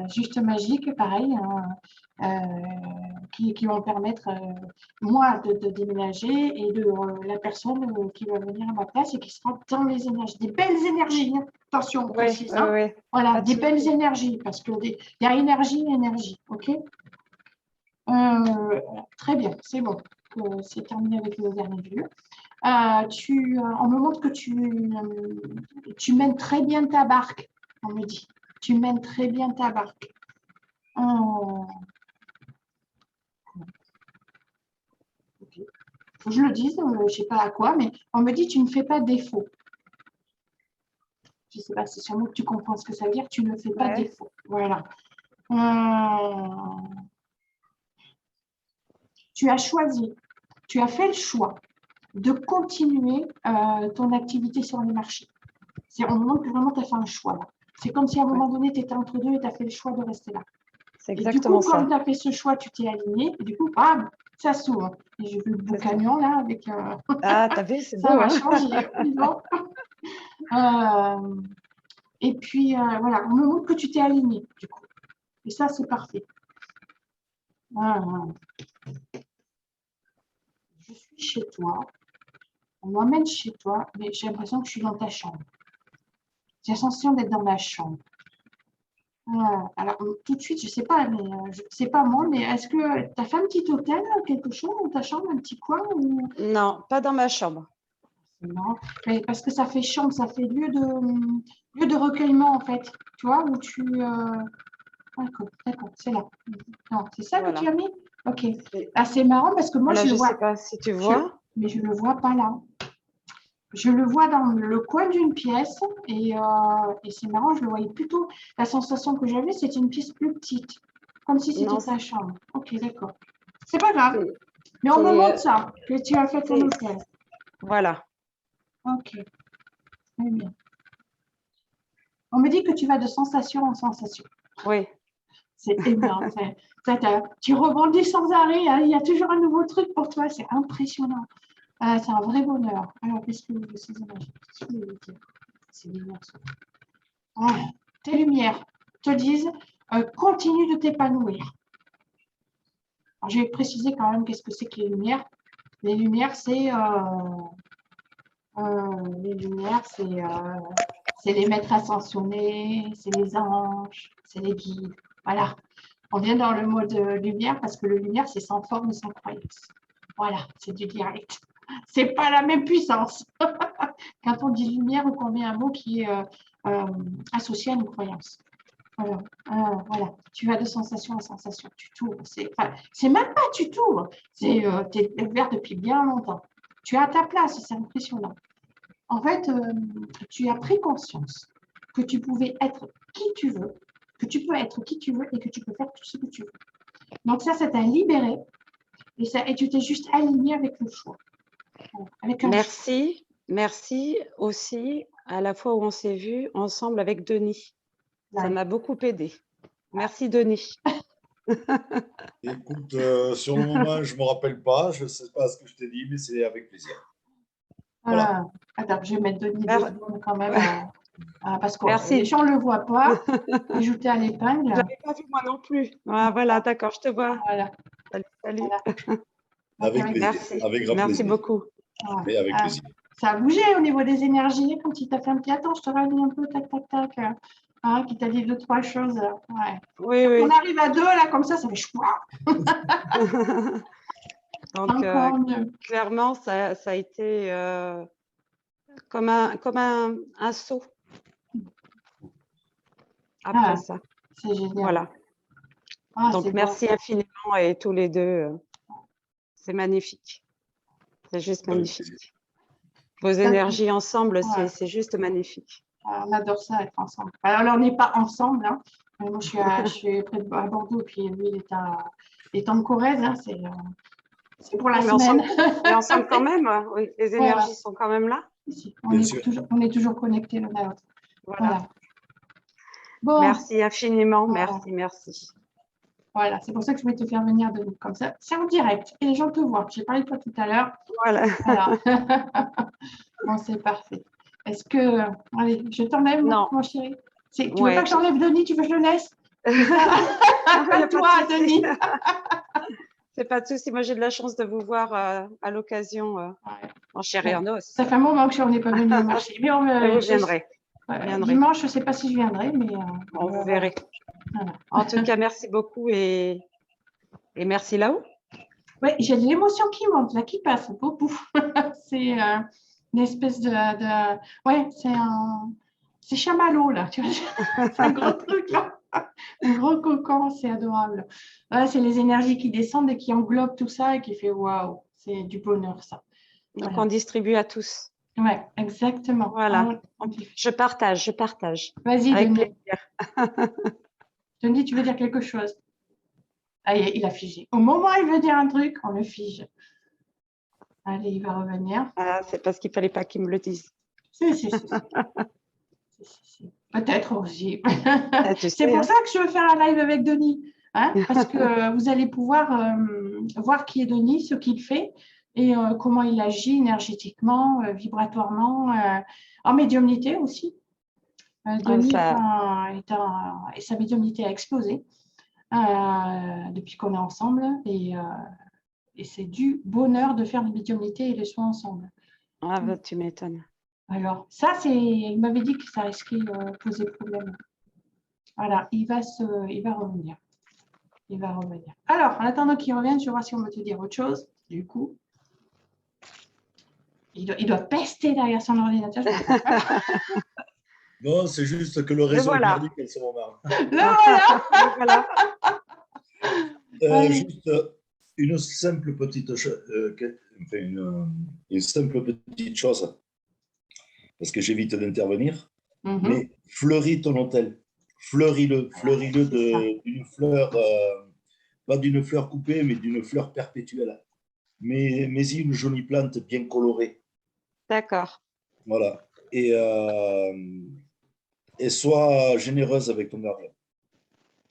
S1: Juste magique, pareil, qui vont permettre, moi, de déménager et de la personne qui va venir à ma place et qui sera dans les énergies. Des belles énergies, hein. Attention, on précise.
S4: Oui.
S1: Voilà, des belles énergies, parce qu'il y a énergie et énergie. OK. Très bien, c'est bon. C'est terminé avec le dernier lieu. On me montre que tu mènes très bien ta barque, on me dit. Tu mènes très bien ta barque. Okay. Faut que je le dise, je ne sais pas à quoi, mais on me dit tu ne fais pas défaut. Je ne sais pas, c'est sûrement que tu comprends ce que ça veut dire, tu ne fais pas défaut. Voilà. Tu as choisi, tu as fait le choix de continuer ton activité sur les marchés. On me montre que vraiment tu as fait un choix là. C'est comme si à un moment donné, tu étais entre deux et tu as fait le choix de rester là.
S4: C'est exactement ça.
S1: Et du coup, comme tu as fait ce choix, tu t'es aligné. Et du coup, bam, ça s'ouvre. Et j'ai vu le beau camion là avec.
S4: Ah, t'as vu, c'est beau.
S1: Ça va changer. Et puis, voilà, on me montre que tu t'es aligné, du coup. Et ça, c'est parfait. Je suis chez toi. On m'emmène chez toi, mais j'ai l'impression que je suis dans ta chambre. J'ai la sensation d'être dans ma chambre. Alors, tout de suite, je ne sais pas, mais c'est pas moi, mais est-ce que tu as fait un petit hôtel, quelque chose dans ta chambre, un petit coin ou...
S4: Non, pas dans ma chambre.
S1: C'est marrant. Mais parce que ça fait chambre, ça fait lieu de recueillement, en fait. Tu vois, où tu... D'accord, c'est là. Non, c'est ça que
S4: Voilà.
S1: tu as mis? Ok.
S4: C'est-
S1: Ah, c'est marrant parce que moi,
S4: Voilà,
S1: je
S4: je
S1: le
S4: ne sais
S1: vois.
S4: pas si tu vois.
S1: Mais je ne le vois pas là. Je le vois dans le coin d'une pièce et c'est marrant, je le voyais plutôt. La sensation que j'avais, c'était une pièce plus petite, comme si c'était
S4: Non,
S1: ta chambre. Ok, d'accord. C'est pas grave,
S4: c'est,
S1: mais on me
S4: c'est,
S1: montre ça, que tu as fait ton
S4: c'est-
S1: hôtel.
S4: voilà.
S1: Ok, très bien. On me dit que tu vas de sensation en sensation.
S4: Oui.
S1: C'est énorme. Tu rebondis sans arrêt, hein. Il y a toujours un nouveau truc pour toi. C'est impressionnant. C'est un vrai bonheur. Alors, qu'est-ce que je suis C'est lumière. Tes lumières te disent continue de t'épanouir. Alors, je vais préciser quand même qu'est-ce que c'est que les lumières. Les lumières, c'est les maîtres ascensionnés, c'est les anges, c'est les guides. Voilà. On vient dans le mode lumière parce que le lumière, c'est sans forme et sans croyance. Voilà, c'est du direct. C'est pas la même puissance. Quand on dit lumière, on met un mot qui est associé à une croyance. Voilà. Voilà. Tu vas de sensation en sensation. Tu t'ouvres. C'est même pas tu t'ouvres. Tu es ouvert depuis bien longtemps. Tu es à ta place. C'est impressionnant. En fait, tu as pris conscience que tu pouvais être qui tu veux, que tu peux être qui tu veux et que tu peux faire tout ce que tu veux. Donc ça t'a libéré et tu t'es juste aligné avec le choix. Avec un choix.
S4: Merci. Merci aussi à la fois où on s'est vus ensemble avec Denis. Ça
S1: Ouais.
S4: m'a beaucoup aidé. Merci Denis.
S5: Écoute, sur le moment, je ne me rappelle pas. Je ne sais pas ce que je t'ai dit, mais c'est avec plaisir. Voilà.
S1: Attends, je vais mettre Denis 2
S4: Mer-
S1: secondes quand même. Parce que
S4: Merci.
S1: les gens ne le voient pas. Ajouter à l'épingle.
S4: Je ne l'avais pas vu moi non plus. Ah, voilà, d'accord, je te vois.
S1: Voilà.
S4: Salut. Salut.
S1: Voilà.
S5: Avec plaisir.
S4: Merci.
S5: Avec grand
S4: Merci
S5: plaisir.
S4: beaucoup.
S1: Ouais.
S5: Mais avec plaisir.
S1: Ça a bougé au niveau des énergies, comme si tu as fait un petit attends, je te rallume un peu, tac, tac, tac. Qui t'a dit 2-3 choses. Ouais.
S4: Oui,
S1: On
S4: oui.
S1: arrive à 2, là, comme ça fait chouah.
S4: Donc,
S1: Encore mieux.
S4: clairement, ça a été comme un saut après ça.
S1: C'est génial.
S4: Voilà. Donc, merci infiniment et tous les deux. C'est magnifique. C'est juste magnifique. Vos énergies ensemble, c'est juste magnifique.
S1: On adore ça, être ensemble. Alors là, on n'est pas ensemble. Hein. Moi, je suis près à Bordeaux, puis lui, il est en Corrèze. Hein. C'est pour la semaine.
S4: Mais ensemble quand même. Oui, les énergies sont quand même là.
S1: On est toujours connectés l'un à l'autre. Voilà.
S4: Bon. Merci infiniment. Merci.
S1: Voilà, c'est pour ça que je vais te faire venir de comme ça. C'est en direct et les gens te voient. J'ai parlé de toi tout à l'heure.
S4: Voilà.
S1: Bon, c'est parfait. Est-ce que... Allez, je t'enlève, mon chéri. Tu veux pas que j'enlève Denis? Tu veux que je le laisse? À toi, Denis.
S4: C'est pas de souci. Moi, j'ai de la chance de vous voir à l'occasion en chair et en os.
S1: Ça fait un moment que on n'est pas venu au marché. Mais
S4: vous viendrez.
S1: Dimanche, je ne sais pas si je viendrai, mais...
S4: vous verrez. Voilà. En tout cas, merci beaucoup et merci là-haut.
S1: Oui, j'ai de l'émotion qui monte, là, qui passe. C'est une espèce de... Ouais, c'est chamallow, là. Tu vois, c'est un gros truc, là. Un gros cocon, c'est adorable. Ouais, c'est les énergies qui descendent et qui englobent tout ça et qui fait waouh, c'est du bonheur, ça.
S4: Donc, on distribue à tous.
S1: Oui, exactement.
S4: Voilà. Je partage.
S1: Vas-y,
S4: avec
S1: Denis.
S4: plaisir.
S1: Denis, tu veux dire quelque chose? Ah, il a figé. Au moment où il veut dire un truc, on le fige. Allez, il va revenir.
S4: Ah, c'est parce qu'il ne fallait pas qu'il me le dise.
S1: Si. Peut-être aussi.
S4: C'est
S1: pour ça que je veux faire un live avec Denis. Hein, parce que vous allez pouvoir voir qui est Denis, ce qu'il fait et comment il agit énergétiquement, vibratoirement, en médiumnité aussi. Denis et sa médiumnité a explosé depuis qu'on est ensemble et c'est du bonheur de faire des médiumnités et les soins ensemble.
S4: Ah, bah, tu m'étonnes.
S1: Alors, ça, il m'avait dit que ça risquait de poser problème. Voilà, il va revenir. Il va revenir. Alors, en attendant qu'il revienne, je vais voir si on veut te dire autre chose. Du coup, Il doit pester derrière son ordinateur. Je comprends pas.
S5: Non, c'est juste que le réseau
S4: voilà.
S5: est perdu en ce moment.
S1: Le voilà. Allez.
S5: Juste une simple petite chose, une simple petite chose, parce que j'évite d'intervenir, mais fleuris ton hôtel. Fleuris-le d'une fleur, pas d'une fleur coupée, mais d'une fleur perpétuelle. Mais-y une jolie plante bien colorée.
S4: D'accord.
S5: Voilà. Et sois généreuse avec ton gardien.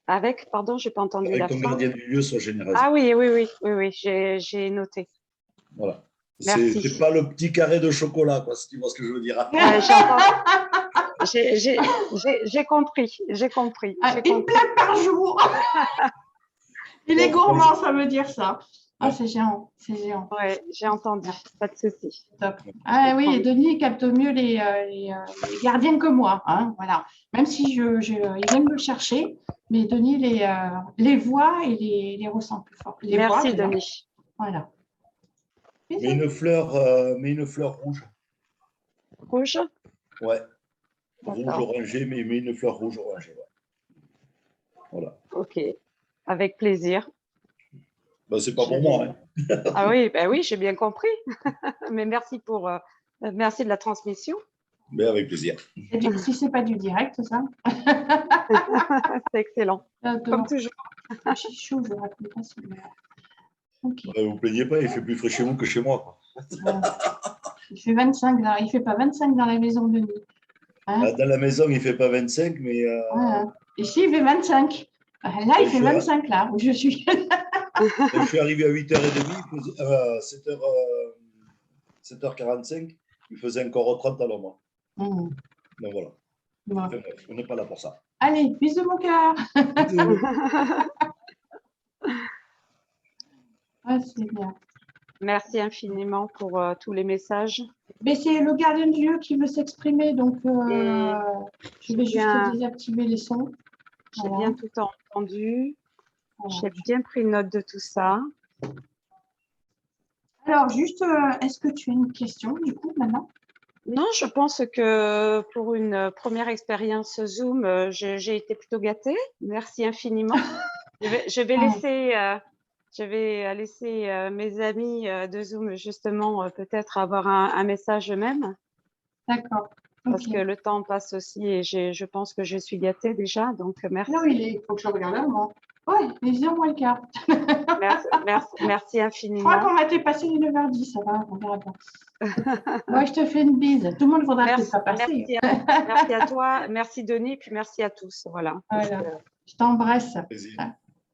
S4: Avec, pardon, je n'ai pas entendu
S5: Avec
S4: la
S5: ton
S4: fin.
S5: gardien du lieu, sois généreuse.
S4: Ah oui, j'ai noté.
S5: Voilà.
S4: Merci.
S5: C'est pas le petit carré de chocolat, quoi, si tu vois ce que je veux dire.
S4: Ouais, j'ai compris, j'ai compris.
S1: Une plaque par jour. Il est gourmand, ça veut dire ça. Ah, c'est géant, c'est géant.
S4: Ouais, j'ai entendu, pas de souci.
S1: Top. Ah oui, et Denis capte mieux les gardiens que moi. Hein, voilà. Même si ils viennent me chercher, mais Denis les voit et les ressent plus fort.
S4: Merci, Denis.
S1: Voilà.
S5: Mais une fleur rouge.
S4: Rouge?
S5: Ouais. Rouge orangé, mais une fleur rouge orangée. Ouais. Voilà.
S4: Ok, avec plaisir.
S5: Ben, c'est pas pour moi. Hein.
S4: Ah oui, ben oui, j'ai bien compris. Mais merci merci de la transmission.
S5: Mais avec plaisir.
S1: Si c'est pas du direct, ça.
S4: C'est excellent. Comme toujours.
S1: J'ai chaud, je ne rappelle pas. Okay.
S5: Ouais, vous plaignez pas, il fait plus frais chez vous que chez moi. Quoi.
S1: Il fait 25 là. Il fait pas 25 dans la maison de nuit. Hein,
S5: dans la maison, il fait pas 25, mais.
S1: Ici, il fait 25. Là, il fait 25 là où je suis.
S5: Quand je suis arrivé à 8h30, 7h45, il faisait encore 30 à l'ombre. Donc voilà. Enfin, on n'est pas là pour ça.
S1: Allez, bisous mon cœur. C'est bien.
S4: Merci infiniment pour tous les messages.
S1: Mais c'est le gardien du lieu qui veut s'exprimer, donc je vais juste désactiver les sons.
S4: J'ai bien tout entendu. J'ai bien pris note de tout ça.
S1: Alors, juste, est-ce que tu as une question du coup maintenant?
S4: Non, je pense que pour une première expérience Zoom, j'ai été plutôt gâtée. Merci infiniment. Je vais laisser mes amis de Zoom justement peut-être avoir un message eux-mêmes.
S1: D'accord.
S4: Parce que le temps passe aussi et je pense que je suis gâtée déjà, donc merci.
S1: Non, il faut que je regarde là, moi. Oui, il est 0:15.
S4: Merci infiniment.
S1: Je crois qu'on va dépasser les 9h10, ça va, on verra bien. Moi, je te fais une bise. Tout le monde voudra peut-être pas passer.
S4: Merci à toi, merci Denis, puis merci à tous. Voilà.
S1: Voilà. Je t'embrasse.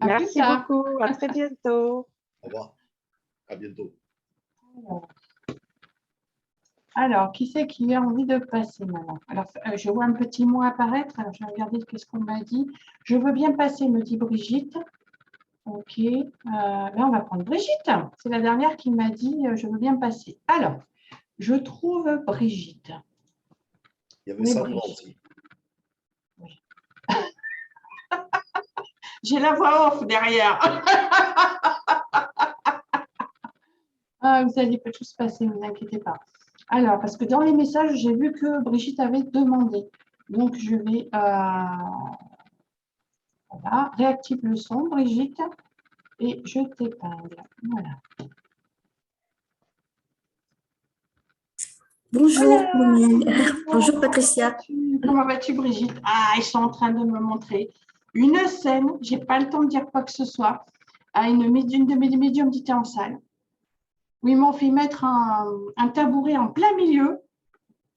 S4: Merci beaucoup, à très bientôt.
S5: Au revoir, à bientôt.
S1: Alors, qui c'est qui a envie de passer maintenant? Alors, je vois un petit mot apparaître. Alors, je vais regarder qu'est-ce qu'on m'a dit. Je veux bien passer, me dit Brigitte. Ok. Là, on va prendre Brigitte. C'est la dernière qui m'a dit je veux bien passer. Alors, je trouve Brigitte.
S5: Il y avait Sandra aussi.
S1: Oui. J'ai la voix off derrière. Vous allez pas tous passer, ne vous inquiétez pas. Alors, parce que dans les messages, j'ai vu que Brigitte avait demandé. Donc, je vais voilà, réactive le son, Brigitte, et je t'épingle. Voilà.
S6: Bonjour, bonjour Patricia.
S1: Comment vas-tu, Brigitte? Ah, ils sont en train de me montrer une scène. Je n'ai pas le temps de dire quoi que ce soit. À une de mes médiums d'ité en salle, où ils m'ont fait mettre un tabouret en plein milieu,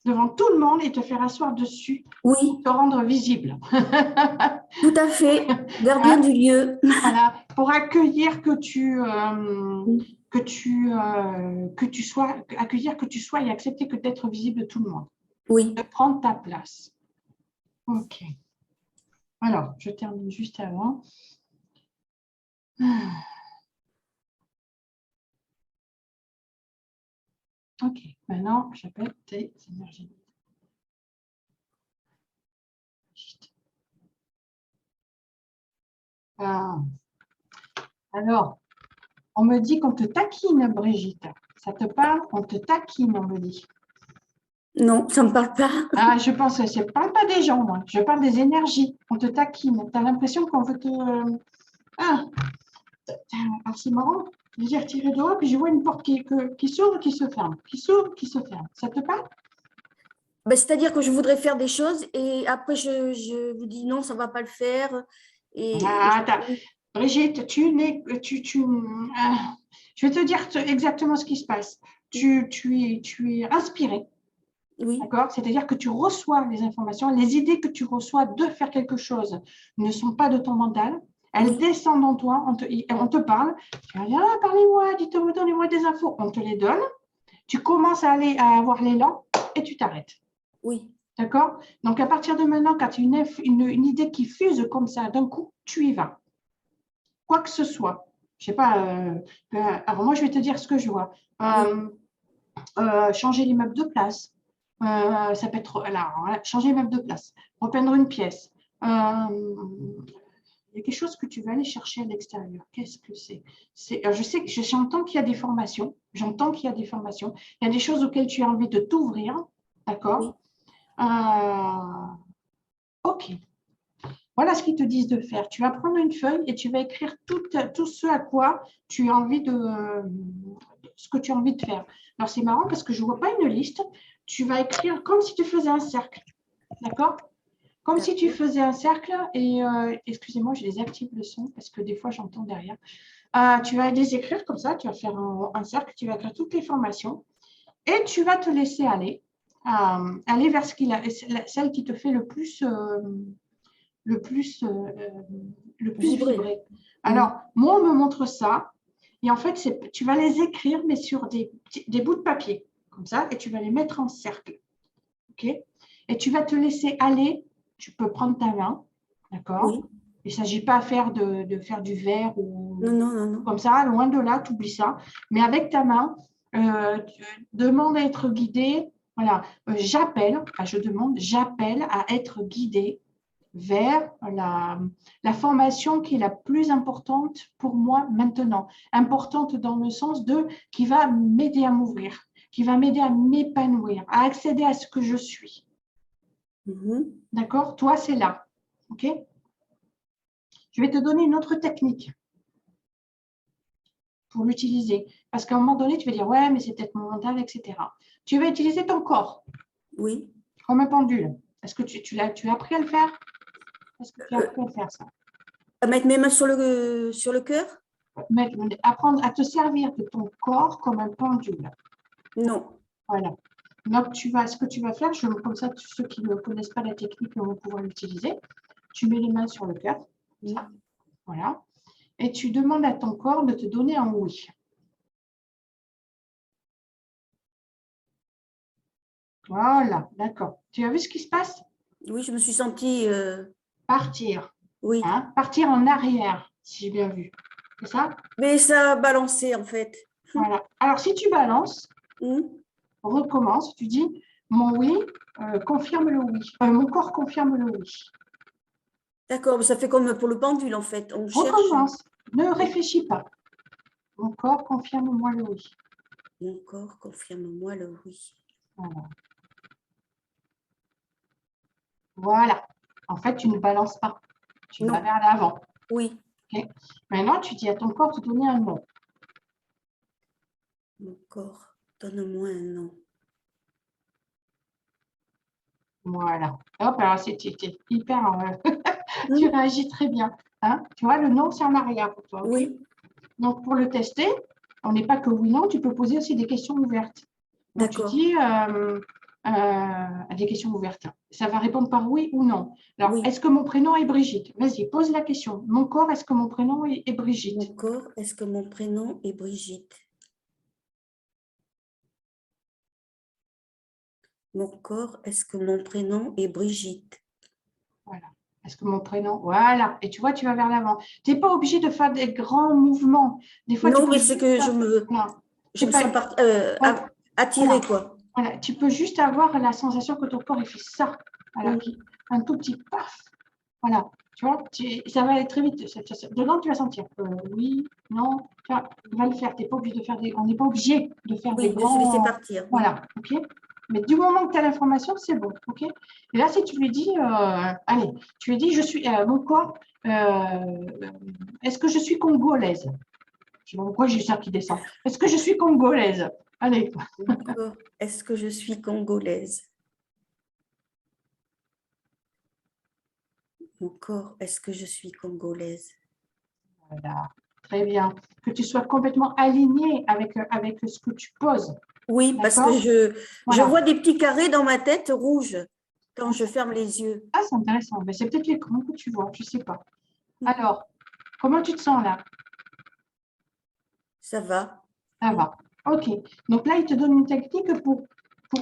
S1: devant tout le monde, et te faire asseoir dessus pour te rendre visible.
S6: Tout à fait, gardien du lieu.
S1: Voilà, pour accueillir que tu sois, accueillir que tu sois et accepter que d'être visible de tout le monde.
S6: Oui.
S1: De prendre ta place. Ok. Alors, je termine juste avant. Ok, maintenant, j'appelle tes énergies. Alors, on me dit qu'on te taquine, Brigitte. Ça te parle? On te taquine, on me dit.
S6: Non, ça ne me parle pas.
S1: Ah, je pense que je ne parle pas des gens, moi. Je parle des énergies. On te taquine. Tu as l'impression qu'on veut te… Ah, c'est marrant. J'ai retiré dehors, puis je vois une porte qui s'ouvre, qui se ferme. Qui s'ouvre, qui se ferme. Ça te parle?
S6: Ben, c'est-à-dire que je voudrais faire des choses et après, je vous dis non, ça ne va pas le faire.
S1: Ah, Brigitte, je vais te dire exactement ce qui se passe. Tu es inspirée.
S6: Oui,
S1: D'accord? C'est-à-dire que tu reçois les informations, les idées que tu reçois de faire quelque chose ne sont pas de ton mental. Elles
S6: oui,
S1: descendent en toi, on te parle. Tu vas dire, ah, parlez-moi, dites-moi, donnez-moi des infos. On te les donne. Tu commences à avoir l'élan et tu t'arrêtes.
S6: oui.
S1: D'accord? Donc, à partir de maintenant, quand tu as une idée qui fuse comme ça, d'un coup, tu y vas. Quoi que ce soit. Je ne sais pas. Alors, moi, je vais te dire ce que je vois. Changer les meubles de place. Ça peut être alors, changer les meubles de place, repeindre une pièce. Il y a quelque chose que tu vas aller chercher à l'extérieur. Qu'est-ce que c'est? Je sais que j'entends qu'il y a des formations. J'entends qu'il y a des formations. Il y a des choses auxquelles tu as envie de t'ouvrir. D'accord? Ok. Voilà ce qu'ils te disent de faire. Tu vas prendre une feuille et tu vas écrire tout ce à quoi tu as envie ce que tu as envie de faire. Alors, c'est marrant parce que je ne vois pas une liste. Tu vas écrire comme si tu faisais un cercle. D'accord? Comme si tu faisais un cercle et, excusez-moi, je désactive le son parce que des fois, j'entends derrière. Tu vas les écrire comme ça. Tu vas faire un cercle. Tu vas écrire toutes les formations et tu vas te laisser aller. Aller vers celle qui te fait le plus vibrer. Alors, moi, on me montre ça. Et en fait, tu vas les écrire, mais sur des bouts de papier, comme ça, et tu vas les mettre en cercle. OK? Et tu vas te laisser aller. Tu peux prendre ta main, d'accord?
S6: Oui.
S1: Il ne s'agit pas de faire du verre ou
S6: Non.
S1: comme ça, loin de là, tu oublies ça. Mais avec ta main, demande à être guidé. Voilà, j'appelle à être guidé vers la formation qui est la plus importante pour moi maintenant. Importante dans le sens qui va m'aider à m'ouvrir, qui va m'aider à m'épanouir, à accéder à ce que je suis. D'accord? Toi, c'est là. OK? Je vais te donner une autre technique pour l'utiliser. Parce qu'à un moment donné, tu vas dire, ouais, mais c'est peut-être mon mental, etc. Tu vas utiliser ton corps.
S6: Oui.
S1: Comme un pendule. Est-ce que tu as appris à le faire? Est-ce que tu as appris à faire ça?
S6: À mettre mes mains sur le cœur?
S1: Apprendre à te servir de ton corps comme un pendule.
S6: Non.
S1: Voilà. Donc, ce que tu vas faire, comme ça, ceux qui ne connaissent pas la technique vont pouvoir l'utiliser. Tu mets les mains sur le cœur. Ça. Voilà. Et tu demandes à ton corps de te donner un oui. Voilà, d'accord. Tu as vu ce qui se passe?
S6: Oui, je me suis sentie…
S1: Partir.
S6: Oui.
S1: Hein? Partir en arrière, si j'ai bien vu. C'est ça?
S6: Mais ça a balancé, en fait.
S1: Voilà. Alors, si tu balances, recommence, tu dis, mon oui confirme le oui. Mon corps confirme le oui.
S6: D'accord, ça fait comme pour le pendule, en fait. On
S1: Recommence. Ne réfléchis pas. Mon corps confirme-moi le oui.
S6: Mon corps confirme-moi le oui.
S1: Voilà. En fait, tu ne balances pas. Tu vas vers l'avant.
S6: Oui.
S1: Okay. Maintenant, tu dis à ton corps de donner un nom.
S6: Mon corps, donne-moi un nom.
S1: Voilà. Hop, alors c'est hyper… tu réagis très bien. Hein? Tu vois, le nom, c'est en arrière pour toi. Okay?
S6: Oui.
S1: Donc, pour le tester, on n'est pas que oui, non, tu peux poser aussi des questions ouvertes. Donc, tu dis des questions ouvertes. Ça va répondre par oui ou non. Alors, est-ce que mon prénom est Brigitte? Vas-y, pose la question. Mon corps, est-ce que mon prénom est Brigitte?
S6: Mon corps, est-ce que mon prénom est Brigitte? Mon corps, est-ce que mon prénom est Brigitte?
S1: Voilà. Est-ce que mon prénom… Voilà. Et tu vois, tu vas vers l'avant. Tu n'es pas obligé de faire des grands mouvements. Des fois,
S6: non, mais c'est que je me sens attirée, quoi.
S1: Voilà. Tu peux juste avoir la sensation que ton corps il fait ça. Voilà. Un tout petit paf. Voilà. Tu vois, ça va aller très vite. Dedans, tu vas sentir oui, non, tu vois, on va le faire. T'es pas obligé de faire on n'est pas obligé de faire des
S6: Oui, de
S1: grands.
S6: se laisser partir.
S1: Voilà, ok. Mais du moment que tu as l'information, c'est bon, ok. Et là, si tu lui dis, allez, tu lui dis, je suis, mon corps, est-ce que je suis congolaise? Je sais pas pourquoi j'ai ça qui descend. Est-ce que je suis congolaise? Allez.
S6: D'accord. Est-ce que je suis congolaise? Mon corps, est-ce que je suis congolaise?
S1: Voilà, très bien. Que tu sois complètement aligné avec ce que tu poses.
S6: Oui, parce que je
S1: Voilà.
S6: vois des petits carrés dans ma tête rouges quand je ferme les yeux.
S1: Ah, c'est intéressant. Mais c'est peut-être l'écran que tu vois, je ne sais pas. Alors, comment tu te sens là?
S6: Ça va.
S1: Ça va. OK. Donc là, il te donne une technique pour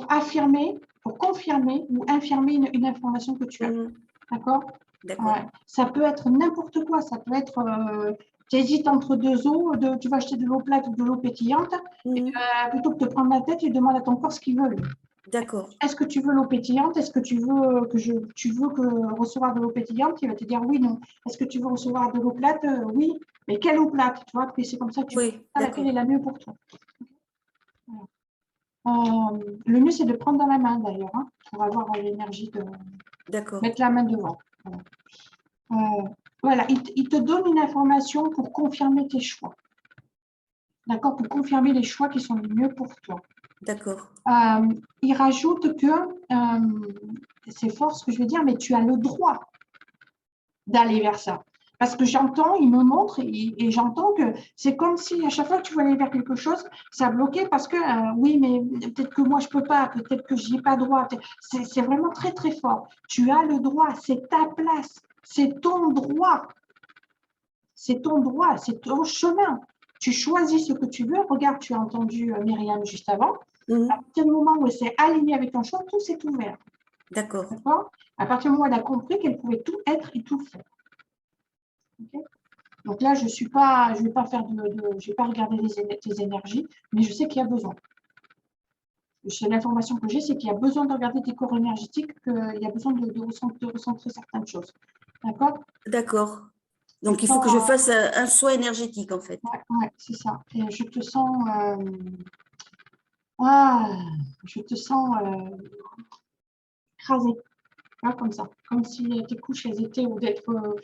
S1: affirmer, pour confirmer ou infirmer une information que tu as. D'accord?
S6: D'accord.
S1: Ouais. Ça peut être n'importe quoi. Ça peut être, tu hésites entre deux eaux, tu vas acheter de l'eau plate ou de l'eau pétillante. Et, plutôt que de prendre la tête, tu demandes à ton corps ce qu'il veut.
S6: D'accord.
S1: Est-ce que tu veux l'eau pétillante? Est-ce que tu veux recevoir de l'eau pétillante? Il va te dire oui, non. Est-ce que tu veux recevoir de l'eau plate? Oui. Mais quelle eau plate? Tu vois, c'est comme ça que tu vois laquelle est la mieux pour toi. Le mieux, c'est de prendre dans la main d'ailleurs, hein, pour avoir l'énergie de mettre la main devant. Voilà, il te donne une information pour confirmer tes choix. D'accord? Pour confirmer les choix qui sont les mieux pour toi.
S6: D'accord.
S1: Il rajoute que, c'est fort ce que je veux dire, mais tu as le droit d'aller vers ça. Parce que j'entends, il me montre et j'entends que c'est comme si à chaque fois que tu veux aller vers quelque chose, ça bloquait parce que oui, mais peut-être que moi je peux pas, peut-être que j'y ai pas droit. C'est vraiment très très fort. Tu as le droit, c'est ta place, c'est ton droit. C'est ton droit, c'est ton chemin. Tu choisis ce que tu veux. Regarde, tu as entendu Myriam juste avant. À partir du moment où elle s'est alignée avec ton choix, tout s'est ouvert.
S6: D'accord.
S1: À partir du moment où elle a compris qu'elle pouvait tout être et tout faire. Okay. Donc là, je vais pas regarder tes énergies, mais je sais qu'il y a besoin. L'information que j'ai, c'est qu'il y a besoin de regarder tes corps énergétiques, qu'il y a besoin de ressentir certaines choses. D'accord?
S6: D'accord. Donc, il faut que je fasse un soin énergétique, en fait.
S1: Oui, c'est ça. Et je te sens... écrasée. Comme ça. Comme si tes couches, elles étaient, ou d'être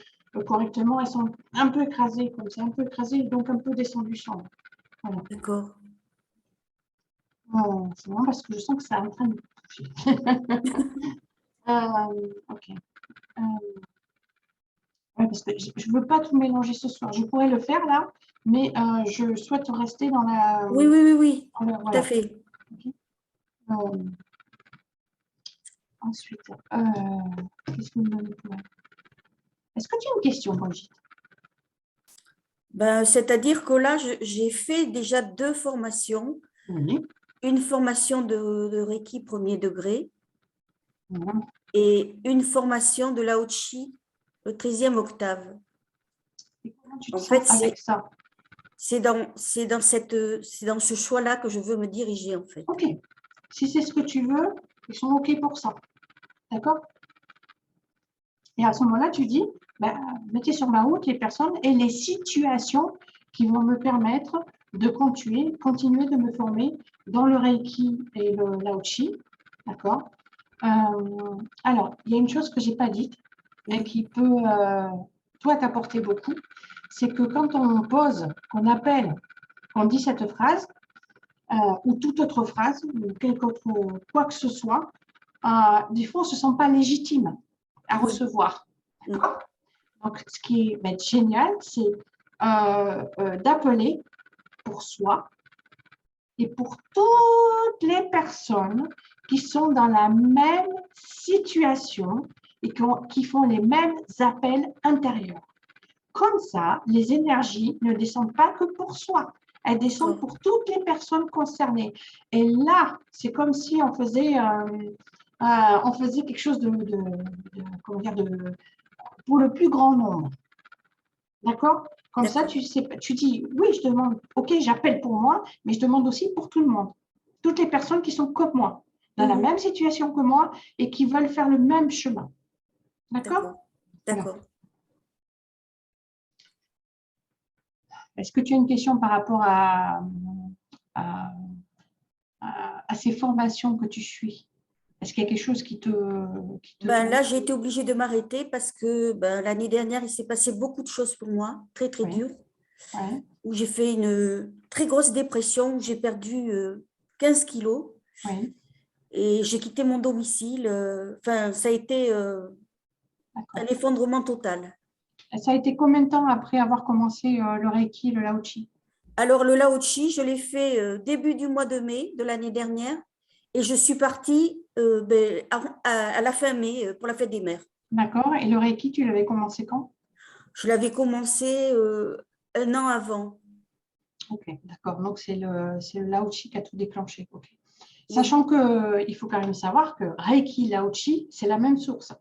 S1: correctement, elles sont un peu écrasées, comme ça, un peu écrasées, donc un peu descendues sur moi. Voilà.
S6: D'accord.
S1: C'est vraiment parce que je sens que ça est en train de me toucher. Ok. Ouais, parce que je ne veux pas tout mélanger ce soir. Je pourrais le faire là, mais je souhaite rester dans la...
S6: Oui.
S1: Voilà.
S6: Tout à fait.
S1: Okay. Ensuite, qu'est-ce que vous me donnez pour elle? Est-ce que tu as une question, Brigitte?
S6: Ben, c'est-à-dire que là, j'ai fait déjà 2 formations.
S1: Oui.
S6: Une formation de Reiki premier degré et une formation de Lao Chi, le 13e octave.
S1: Et comment tu te sens avec ça?
S6: C'est dans ce choix-là que je veux me diriger, en fait.
S1: Ok. Si c'est ce que tu veux, ils sont ok pour ça. D'accord? Et à ce moment-là, tu dis, mettez sur ma route les personnes et les situations qui vont me permettre de continuer de me former dans le Reiki et le Lao Chi. D'accord? Alors, il y a une chose que je n'ai pas dite et qui peut, toi, t'apporter beaucoup, c'est que quand on pose, qu'on appelle, qu'on dit cette phrase, ou toute autre phrase, ou quoi que ce soit, des fois, on ne se sent pas légitime à recevoir. Donc, ce qui est génial, c'est d'appeler pour soi et pour toutes les personnes qui sont dans la même situation et qui font les mêmes appels intérieurs. Comme ça, les énergies ne descendent pas que pour soi. Elles descendent pour toutes les personnes concernées. Et là, c'est comme si on faisait quelque chose pour le plus grand nombre. D'accord? Comme ça, tu dis, oui, je demande, ok, j'appelle pour moi, mais je demande aussi pour tout le monde. Toutes les personnes qui sont comme moi, dans la même situation que moi et qui veulent faire le même chemin. D'accord?
S6: D'accord.
S1: Est-ce que tu as une question par rapport à, ces formations que tu suis? Est-ce qu'il y a quelque chose qui te…
S6: Là, j'ai été obligée de m'arrêter parce que l'année dernière, il s'est passé beaucoup de choses pour moi, très, très dures, où j'ai fait une très grosse dépression, où j'ai perdu 15 kilos et j'ai quitté mon domicile. Ça a été un effondrement total.
S1: Ça a été combien de temps après avoir commencé le Reiki, le Lao Chi?
S6: Alors, le Lao Chi, je l'ai fait début du mois de mai de l'année dernière et je suis partie à la fin mai pour la fête des mères.
S1: D'accord. Et le Reiki, tu l'avais commencé quand?
S6: Je l'avais commencé 1 an avant.
S1: Ok, d'accord. Donc, c'est le Lao Chi qui a tout déclenché. Okay. Sachant qu'il faut quand même savoir que Reiki, Lao Chi, c'est la même source.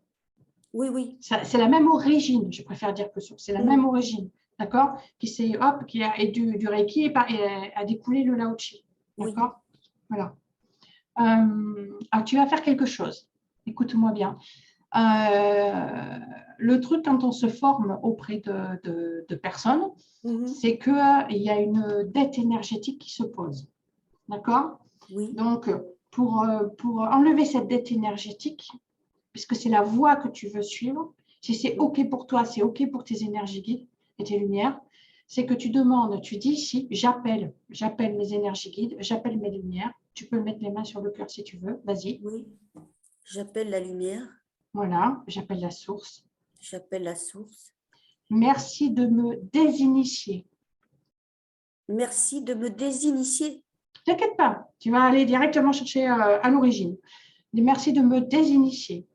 S6: Oui.
S1: C'est la même origine, je préfère dire que source. C'est la même origine, d'accord? Et du Reiki a découlé le Lao Chi. D'accord? Voilà. Alors, tu vas faire quelque chose. Écoute-moi bien. Le truc, quand on se forme auprès de personnes, c'est qu'il y a une dette énergétique qui se pose. D'accord? Donc, pour enlever cette dette énergétique, puisque c'est la voie que tu veux suivre, si c'est OK pour toi, c'est OK pour tes énergies guides et tes lumières, c'est que tu demandes, tu dis ici, j'appelle mes énergies guides, j'appelle mes lumières. Tu peux mettre les mains sur le cœur si tu veux, vas-y.
S6: Oui, j'appelle la lumière.
S1: Voilà, j'appelle la source.
S6: J'appelle la source.
S1: Merci de me désinitier.
S6: Merci de me désinitier.
S1: T'inquiète pas, tu vas aller directement chercher à l'origine. Merci de me désinitier.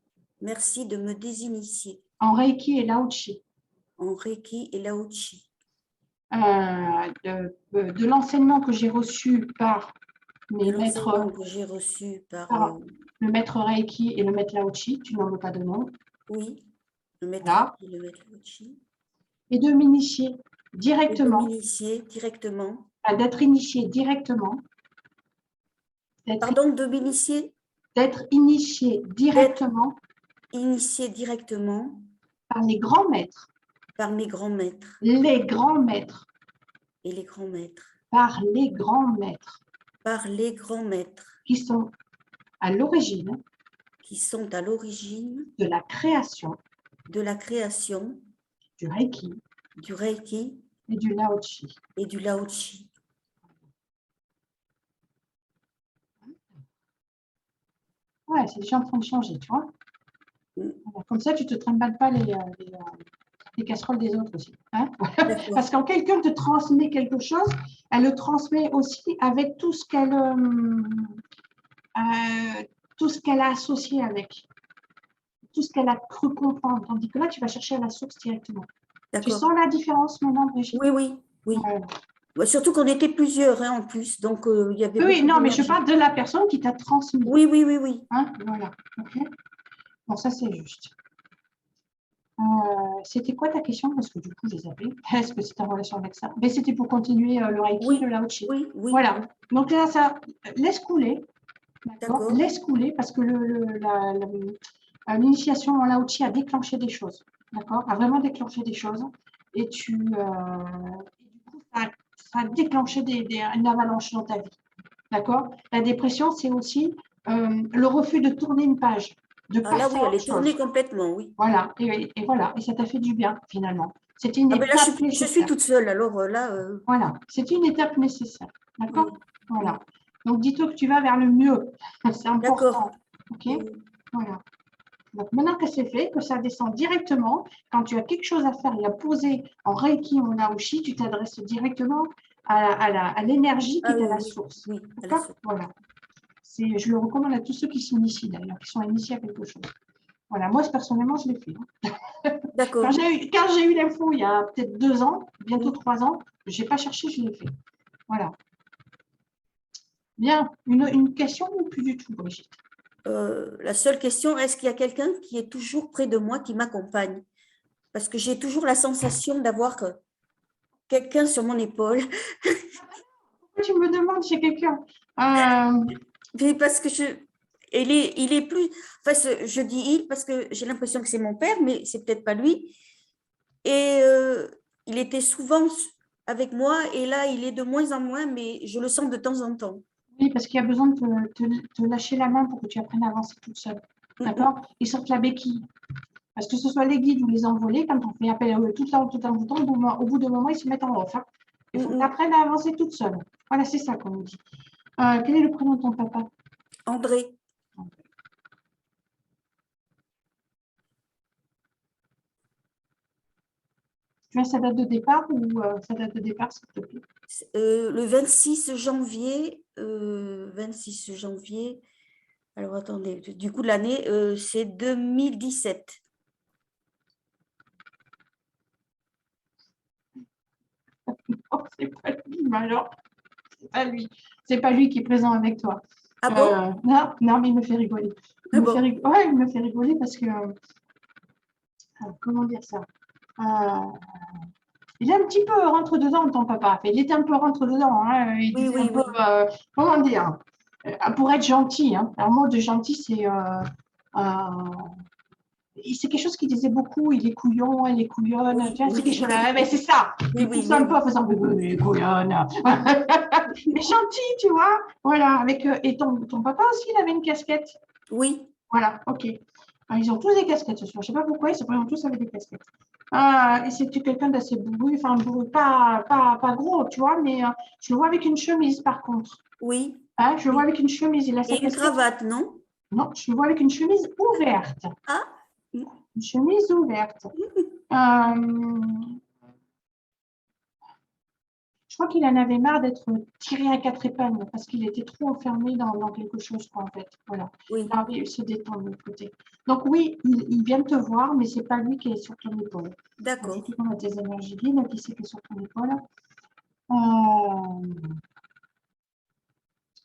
S6: Merci de me désinitier.
S1: En Reiki et Lao Chi.
S6: En Reiki et Lao Chi.
S1: De l'enseignement que j'ai reçu par mes maîtres.
S6: Que j'ai reçu par
S1: le maître Reiki et le maître Lao Chi, tu n'en veux pas de nom.
S6: Oui, le maître Reiki et le maître Lao Chi.
S1: Et de m'initier directement.
S6: De m'initier directement.
S1: D'être initié directement.
S6: Pardon, de m'initier?
S1: D'être initié directement.
S6: Initié directement.
S1: Par les grands maîtres.
S6: Par mes grands maîtres.
S1: Les grands maîtres.
S6: Et les grands maîtres.
S1: Par les grands maîtres.
S6: Par les grands maîtres.
S1: Qui sont à l'origine.
S6: Qui sont à l'origine.
S1: De la création.
S6: De la création.
S1: Du Reiki.
S6: Du Reiki.
S1: Et du Lao Chi.
S6: Et du Lao Chi.
S1: Ouais, c'est déjà en train de changer, tu vois. Voilà. Comme ça, tu ne te trimbales pas les casseroles des autres aussi. Hein. Parce que quand quelqu'un te transmet quelque chose, elle le transmet aussi avec tout ce qu'elle a associé avec. Tout ce qu'elle a cru comprendre. Tandis que là, tu vas chercher à la source directement. Tu sens la différence maintenant, Brigitte?
S6: Oui. Surtout qu'on était plusieurs en plus. Donc, il y avait.
S1: Oui, non, mais je parle de la personne qui t'a transmis.
S6: Oui.
S1: Hein, voilà. Okay. Bon, ça, c'est juste. C'était quoi ta question? Parce que du coup, j'ai zappé. Est-ce que c'était en relation avec ça? Mais c'était pour continuer le Reiki, le Lao Chi.
S6: Oui.
S1: Voilà. Donc là, ça laisse couler.
S6: D'accord.
S1: Laisse couler parce que l'initiation en Lao Chi a déclenché des choses. D'accord? A vraiment déclenché des choses. Et du coup, ça a déclenché une avalanche dans ta vie. D'accord? La dépression, c'est aussi le refus de tourner une page.
S6: Là, oui, elle est tournée complètement, oui.
S1: Voilà, et voilà, et ça t'a fait du bien, finalement. C'était une étape
S6: je suis toute seule, alors là…
S1: Voilà, c'était une étape nécessaire, d'accord? Voilà. Donc, dis-toi que tu vas vers le mieux, c'est important, ok? Voilà. Donc, maintenant que c'est fait, que ça descend directement, quand tu as quelque chose à faire et à poser en Reiki ou en Lao Chi, tu t'adresses directement à l'énergie qui est à la source.
S6: Oui,
S1: d'accord? Voilà. Je le recommande à tous ceux qui s'initient d'ailleurs, qui sont initiés à quelque chose. Voilà, moi personnellement, je l'ai fait.
S6: D'accord.
S1: Quand j'ai eu l'info il y a peut-être 2 ans, bientôt 3 ans, je n'ai pas cherché, je l'ai fait. Voilà. Bien, une question ou plus du tout, Brigitte?
S6: La seule question, est-ce qu'il y a quelqu'un qui est toujours près de moi, qui m'accompagne? Parce que j'ai toujours la sensation d'avoir quelqu'un sur mon épaule.
S1: Pourquoi tu me demandes chez quelqu'un?
S6: Parce que il est plus… Enfin, je dis il parce que j'ai l'impression que c'est mon père, mais c'est peut-être pas lui. Et il était souvent avec moi et là, il est de moins en moins, mais je le sens de temps en temps.
S1: Oui, parce qu'il y a besoin de te lâcher la main pour que tu apprennes à avancer toute seule. D'accord? Ils sortent la béquille. Parce que ce soit les guides ou les envolés, quand on fait appel à eux tout le temps, au bout d'un moment, ils se mettent en off. Hein. Il faut que tu apprennes à avancer toute seule. Voilà, c'est ça qu'on nous dit. Quel est le prénom de ton papa?
S6: André.
S1: Tu as sa date de départ ou sa date de départ, s'il te plaît?
S6: Le 26 janvier, 26 janvier, alors attendez, du coup de l'année, c'est 2017.
S1: Oh, c'est pas lui, mais alors, c'est pas lui. C'est pas lui qui est présent avec toi.
S6: Ah bon?
S1: Non, mais il me fait rigoler. Il me fait rigoler parce que, comment dire ça? Il est un petit peu rentre-dedans, ton papa. Il était un peu rentre-dedans. Hein. Il disait un peu, comment dire, pour être gentil. Hein. Alors, moi, de gentil, c'est quelque chose qu'il disait beaucoup. Il est couillon, elle est couillonne.
S6: Oui,
S1: c'est quelque chose. Mais c'est ça. Il pousse un peu en faisant il est couillonne. Mais gentil, tu vois. Voilà. Et ton papa aussi, il avait une casquette.
S6: Oui.
S1: Voilà, ok. Alors, ils ont tous des casquettes ce soir. Je ne sais pas pourquoi, ils se présentent tous avec des casquettes. Et c'était quelqu'un d'assez bourru, enfin bourru, pas gros, tu vois, mais je le vois avec une chemise par contre.
S6: Oui.
S1: Hein, je le vois avec une chemise. Il a sa
S6: et une cravate, non?
S1: Non, je le vois avec une chemise ouverte.
S6: Ah.
S1: Une chemise ouverte. Je crois qu'il en avait marre d'être tiré à quatre épingles parce qu'il était trop enfermé dans quelque chose, quoi, en fait. Voilà.
S6: Oui.
S1: Là, il se détend de l'autre côté. Donc oui, il vient te voir, mais ce n'est pas lui qui est sur ton épaule.
S6: D'accord.
S1: Tu as tes énergies guides, qui c'est qui est sur ton épaule.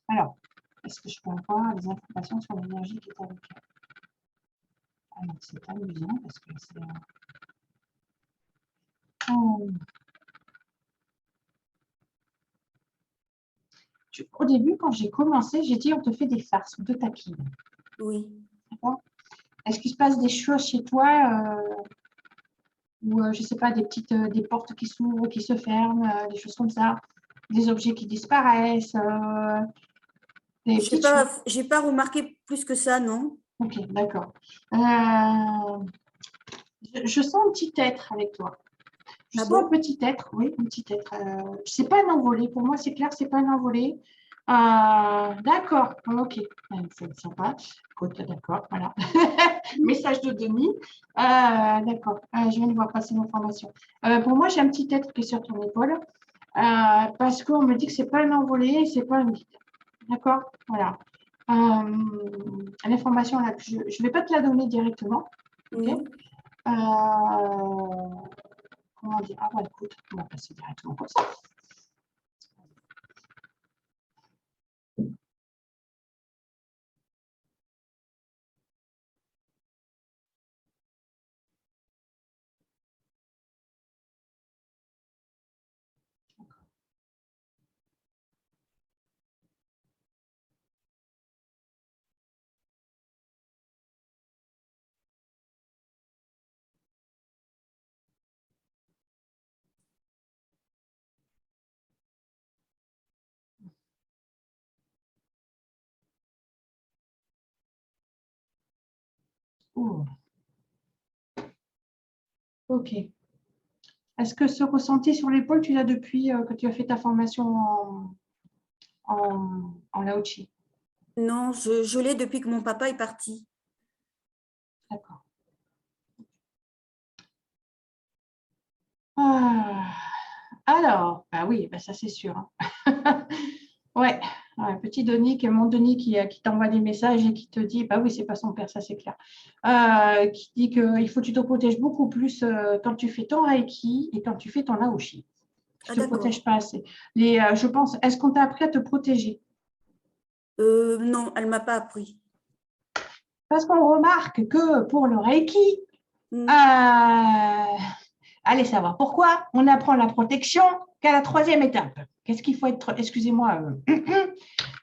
S1: Alors, est-ce que je peux avoir des informations sur l'énergie qui est avec elle? Alors, c'est amusant parce que c'est... Au début, quand j'ai commencé, j'ai dit on te fait des farces, on te taquine.
S6: Oui.
S1: D'accord. Est-ce qu'il se passe des choses chez toi ou je ne sais pas, des portes qui s'ouvrent, qui se ferment, des choses comme ça, des objets qui disparaissent, des petites choses.
S6: Je n'ai pas remarqué plus que ça, non?
S1: Ok, d'accord. Je sens un petit être avec toi. Je sens un petit être, oui, un petit être. Ce n'est pas un envolé, pour moi c'est clair, ce n'est pas un envolé. D'accord, ok, c'est sympa. D'accord, voilà. Message de Denis. D'accord, je viens de voir passer l'information. Pour moi, j'ai un petit être qui est sur ton épaule parce qu'on me dit que ce n'est pas un envolé, ce n'est pas un guide. D'accord, voilà. L'information, là, je ne vais pas te la donner directement. Okay. Comment dire? Ah, bah, écoute, on va passer directement comme ça. Oh. Ok. Est-ce que ce ressenti sur l'épaule, tu l'as depuis que tu as fait ta formation en Lao-Chi?
S6: Non, je l'ai depuis que mon papa est parti.
S1: D'accord. Alors, bah oui, bah ça c'est sûr. Hein. Ouais, petit Denis, qui est mon Denis qui t'envoie des messages et qui te dit, bah oui, c'est pas son père, ça c'est clair, qui dit qu'il faut que tu te protèges beaucoup plus quand tu fais ton Reiki et quand tu fais ton Laoshi. Tu ne te protèges pas assez. Je pense, est-ce qu'on t'a appris à te protéger?
S6: Non, elle ne m'a pas appris.
S1: Parce qu'on remarque que pour le Reiki, allez savoir pourquoi, on apprend la protection qu'à la troisième étape. Qu'est-ce qu'il faut être, excusez-moi,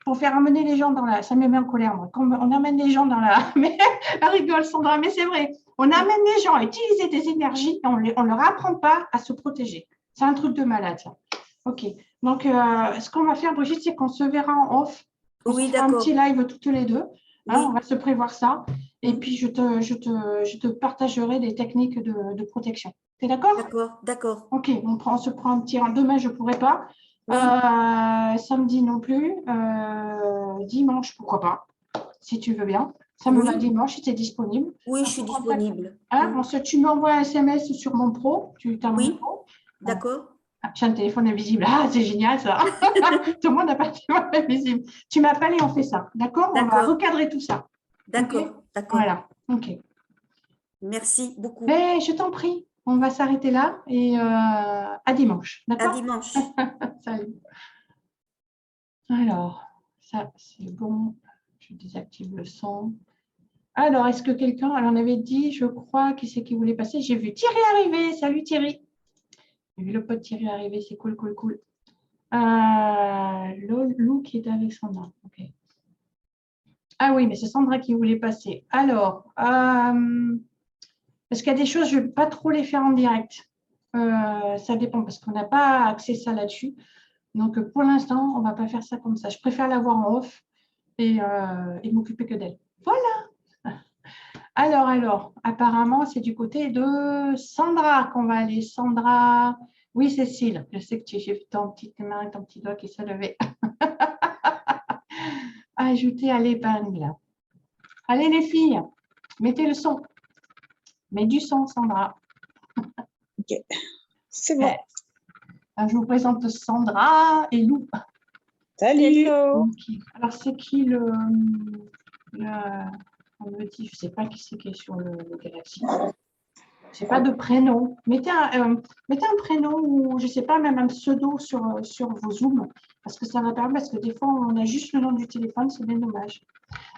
S1: pour faire amener les gens dans la... Ça me met en colère, moi. Quand on amène les gens dans la... Mais, la rigole, Sandra, mais c'est vrai. On amène les gens à utiliser des énergies et on ne leur apprend pas à se protéger. C'est un truc de malade, ça. Ok. Donc, ce qu'on va faire, Brigitte, c'est qu'on se verra en off.
S6: Oui,
S1: se fera un
S6: d'accord.
S1: petit live toutes les deux. Hein,
S6: Oui.
S1: on va se prévoir ça. Et puis, je te partagerai des techniques de protection. Tu es d'accord?
S6: D'accord, d'accord.
S1: Ok, on se prend un petit... Demain, je ne pourrai pas.
S6: Oui.
S1: Samedi non plus. Dimanche, pourquoi pas, si tu veux bien. Ça me
S6: Oui.
S1: va dimanche, si tu es disponible.
S6: Oui, je suis disponible.
S1: Hein, tu m'envoies un SMS sur mon pro. Tu as mon
S6: Oui,
S1: pro.
S6: d'accord.
S1: J'ai un téléphone invisible. Ah, c'est génial ça. Tout le monde n'a pas de téléphone invisible. Tu m'appelles et on fait ça. D'accord? On va recadrer tout ça.
S6: D'accord, d'accord.
S1: Voilà. Ok.
S6: Merci beaucoup.
S1: Mais je t'en prie. On va s'arrêter là et à dimanche.
S6: À
S1: D'accord?
S6: dimanche.
S1: Salut. Alors, ça c'est bon. Je désactive le son. Alors, est-ce que quelqu'un, alors on avait dit, je crois, qui c'est qui voulait passer? J'ai vu Thierry arriver. Salut Thierry. J'ai vu le pote Thierry arriver. C'est cool, cool, cool. Lou qui est avec Sandra. Okay. Ah oui, mais c'est Sandra qui voulait passer. Alors, parce qu'il y a des choses, je ne vais pas trop les faire en direct. Ça dépend parce qu'on n'a pas accès à ça là-dessus. Donc, pour l'instant, on ne va pas faire ça comme ça. Je préfère l'avoir en off et m'occuper que d'elle. Voilà. Alors, apparemment, c'est du côté de Sandra qu'on va aller. Sandra, oui, Cécile, je sais que tu as ton petite main et ton petit doigt qui s'est levé. Ajouter à l'épingle. Allez, les filles, mettez le son. Mets du son, Sandra.
S3: Ok, c'est bon.
S1: Je vous présente Sandra et Lou.
S3: Salut.
S1: Okay. Alors, c'est qui le on me dit, je ne sais pas qui c'est qui est sur le Galaxy. Je n'ai pas de prénom. Mettez un prénom ou, je ne sais pas, même un pseudo sur vos Zooms, parce que ça va permettre, parce que des fois, on a juste le nom du téléphone, c'est bien dommage.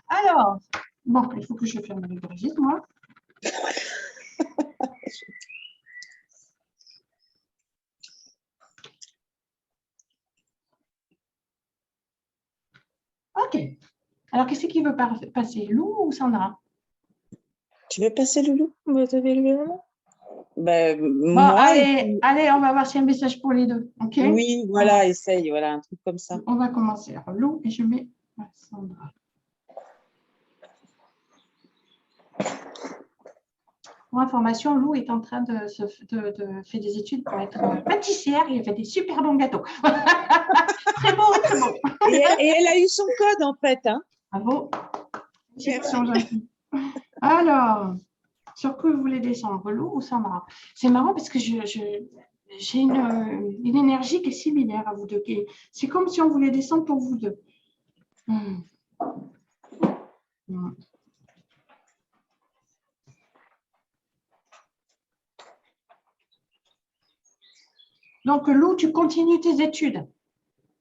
S1: Alors, bon, il faut que je ferme avec Brigitte, moi. Ok. Alors, qui c'est qui veut passer, Lou ou Sandra?
S3: Tu veux passer Loulou? Ben,
S1: bon,
S3: moi,
S1: allez, on va voir s'il y a un message pour les deux. Ok.
S3: Oui, voilà, essaye, voilà, un truc comme ça.
S1: On va commencer. Alors, Lou, et je mets Sandra. Pour information, Lou est en train de faire des études pour être pâtissière. Il fait des super bons gâteaux. Très beau, très beau.
S3: Et elle a eu son code, en fait. Hein.
S1: Bravo. Alors, sur quoi vous voulez descendre, Lou ou Sandra? C'est marrant parce que j'ai une énergie qui est similaire à vous deux. C'est comme si on voulait descendre pour vous deux. Donc, Lou, tu continues tes études.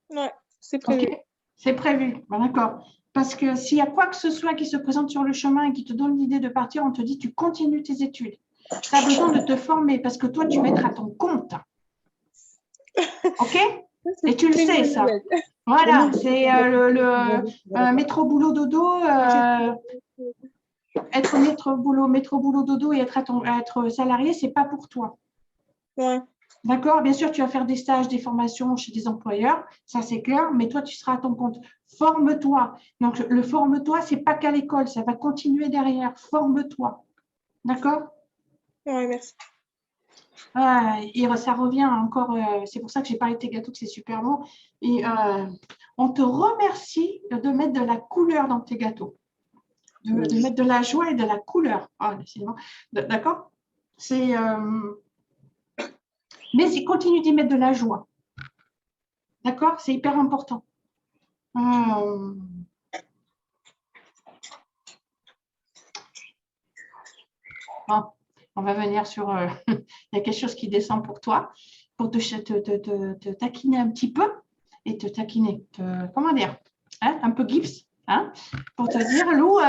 S3: Oui, c'est prévu.
S1: Okay. C'est prévu, bon, d'accord. Parce que s'il y a quoi que ce soit qui se présente sur le chemin et qui te donne l'idée de partir, on te dit tu continues tes études. Tu as besoin de te former parce que toi, tu vas être à ton compte. OK? Et tu le sais, ça. Voilà, c'est le métro boulot dodo. Être métro boulot dodo et être salarié, ce n'est pas pour toi.
S3: Ouais.
S1: D'accord? Bien sûr, tu vas faire des stages, des formations chez des employeurs, ça c'est clair, mais toi, tu seras à ton compte. Forme-toi. Donc, le forme-toi, ce n'est pas qu'à l'école, ça va continuer derrière. Forme-toi. D'accord?
S3: Oui, merci.
S1: Et ça revient encore, c'est pour ça que j'ai parlé de tes gâteaux, que c'est super bon. Et on te remercie de mettre de la couleur dans tes gâteaux. De mettre de la joie et de la couleur. D'accord? C'est... mais continue d'y mettre de la joie. D'accord? C'est hyper important. Bon, on va venir sur... il y a quelque chose qui descend pour toi, pour te taquiner un petit peu et te taquiner. Comment dire? Hein? Un peu gips. Hein? Pour te dire, Lou,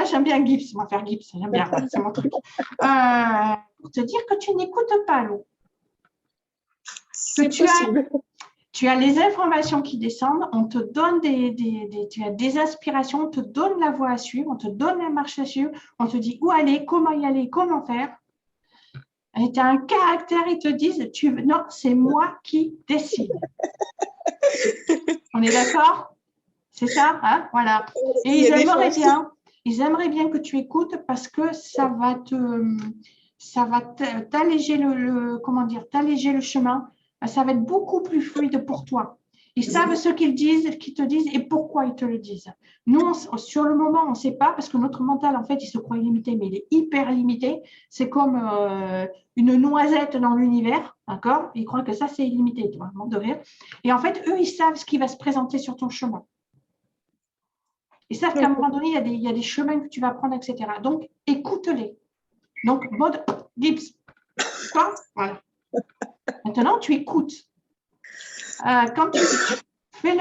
S1: j'aime bien gips. On va faire gips. J'aime bien. C'est mon truc. Pour te dire que tu n'écoutes pas, Lou. Tu as les informations qui descendent, on te donne tu as des inspirations, on te donne la voie à suivre, on te donne la marche à suivre, on te dit où aller, comment y aller, comment faire. Et tu as un caractère, ils te disent, non, c'est moi qui décide. On est d'accord? C'est ça, hein? Voilà. Et ils aimeraient bien que tu écoutes parce que ça va t'alléger t'alléger le chemin. Ça va être beaucoup plus fluide pour toi. Ils savent ce qu'ils te disent et pourquoi ils te le disent. Nous, sur le moment, on ne sait pas parce que notre mental, en fait, il se croit illimité, mais il est hyper limité. C'est comme une noisette dans l'univers, d'accord? Ils croient que ça, c'est illimité, tu vois, manque de rire. Et en fait, eux, ils savent ce qui va se présenter sur ton chemin. Ils savent qu'à un moment donné, il y a des chemins que tu vas prendre, etc. Donc, écoute-les. Donc, mode Gibbs. Voilà. Maintenant, tu écoutes. Quand tu fais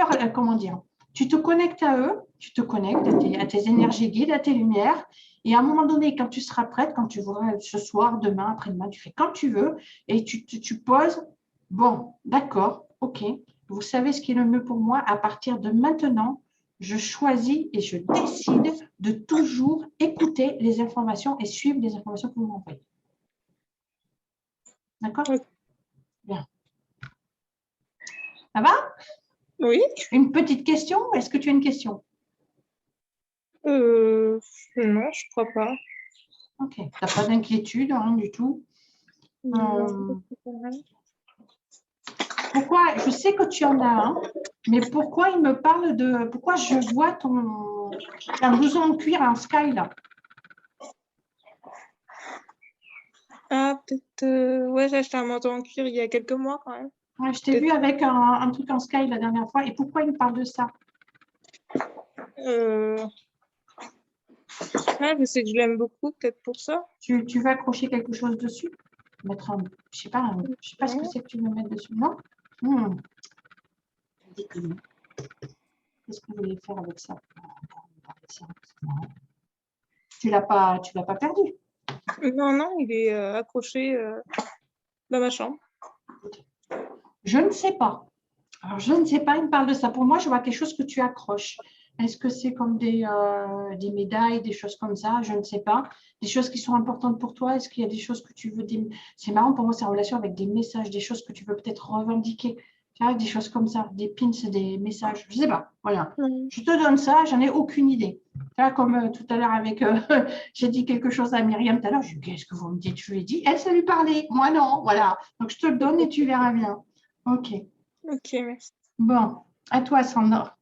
S1: tu te connectes à eux, tu te connectes à tes énergies guides, à tes lumières. Et à un moment donné, quand tu seras prête, quand tu voudras ce soir, demain, après-demain, tu fais quand tu veux et tu poses. Bon, d'accord, ok. Vous savez ce qui est le mieux pour moi. À partir de maintenant, je choisis et je décide de toujours écouter les informations et suivre les informations que vous m'envoyez. D'accord? Bien. Ça va?
S3: Oui.
S1: Une petite question? Est-ce que tu as une question?
S3: Non, je crois pas.
S1: Ok. Tu n'as pas d'inquiétude, rien du tout. Pourquoi? Je sais que tu en as un, mais pourquoi il me parle de... Pourquoi je vois un blouson en cuir en sky là?
S3: Ah, peut-être... Ouais, j'ai acheté un manteau en cuir il y a quelques mois quand même.
S1: Ouais, je t'ai vu avec un truc en sky la dernière fois. Et pourquoi il me parle de ça?
S3: Ah, je sais que je l'aime beaucoup, peut-être pour ça.
S1: Tu veux accrocher quelque chose dessus? Mettre je sais pas ce que c'est que tu veux mettre dessus, non? Qu'est-ce que vous voulez faire avec ça? Tu l'as pas perdu?
S3: Non, non, il est accroché dans ma chambre.
S1: Je ne sais pas. Alors, je ne sais pas, il me parle de ça. Pour moi, je vois quelque chose que tu accroches. Est-ce que c'est comme des médailles, des choses comme ça? Je ne sais pas. Des choses qui sont importantes pour toi? Est-ce qu'il y a des choses que tu veux... C'est marrant, pour moi, c'est en relation avec des messages, des choses que tu veux peut-être revendiquer. Tu vois, des choses comme ça, des pins, des messages. Je ne sais pas. Voilà. Je te donne ça, j'en ai aucune idée. Tu vois, comme tout à l'heure avec... j'ai dit quelque chose à Myriam tout à l'heure. Je lui ai dit, qu'est-ce que vous me dites? Je lui ai dit, elle, ça lui parlait. Moi, non. Voilà. Donc, je te le donne et tu verras bien. OK.
S3: Ok, merci.
S1: Bon, à toi, Sandra.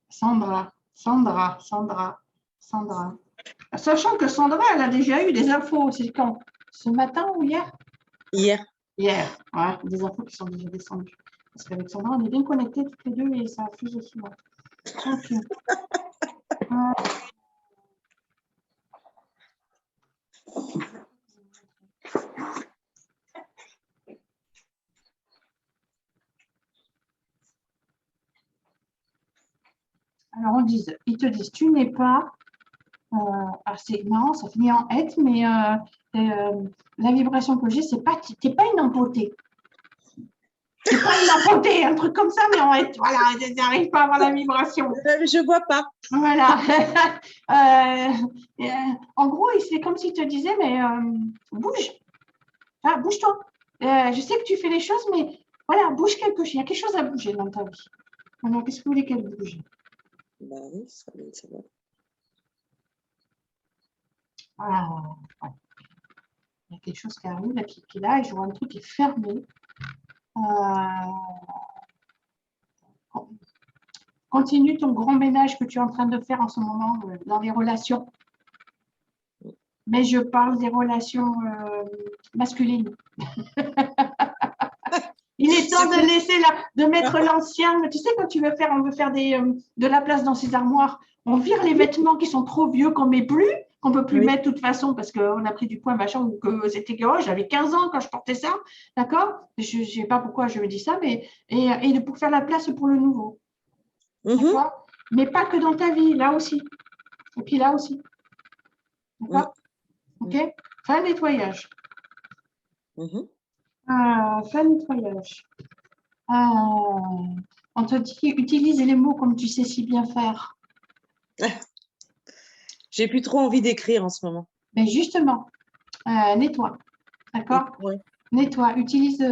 S1: Sachant que Sandra, elle a déjà eu des infos. C'est quand? Ce matin ou hier?
S7: Hier.
S1: Hier, ouais, des infos qui sont déjà descendues. Parce qu'avec Sandra, on est bien connectés toutes les deux et ça fuse souvent. Ok. Alors, ils te disent, tu n'es pas... c'est marrant, ça finit en être, mais la vibration que j'ai, c'est pas, tu n'es pas une empotée. Tu n'es pas une empotée, un truc comme ça, mais en être, voilà, tu n'arrives pas à avoir la vibration.
S7: Je ne vois pas.
S1: Voilà. En gros, c'est comme s'il te disait, mais bouge. Ah, bouge-toi. Je sais que tu fais les choses, mais voilà, bouge quelque chose. Il y a quelque chose à bouger dans ta vie. Alors, qu'est-ce que vous voulez qu'elle bouge?
S7: Bah oui, ce serait bien de savoir.
S1: Ah, ouais. Il y a quelque chose qui arrive, là, qui est là, et je vois un truc qui est fermé. Continue ton grand ménage que tu es en train de faire en ce moment dans les relations. Mais je parle des relations masculines. Il est temps de mettre l'ancien. Tu sais, quand on veut faire de la place dans ses armoires, on vire les vêtements qui sont trop vieux, qu'on ne met plus, qu'on ne peut plus mettre de toute façon parce qu'on a pris du poids, machin, ou que c'était gros. J'avais 15 ans quand je portais ça, d'accord? Je ne sais pas pourquoi je me dis ça, mais et pour faire la place pour le nouveau. D'accord? Mais pas que dans ta vie, là aussi. Et puis là aussi. D'accord? Ok? Fais un nettoyage. Fais un nettoyage. On te dit, utilise les mots comme tu sais si bien faire.
S7: J'ai plus trop envie d'écrire en ce moment.
S1: Mais justement, nettoie. D'accord? Nettoie, utilise,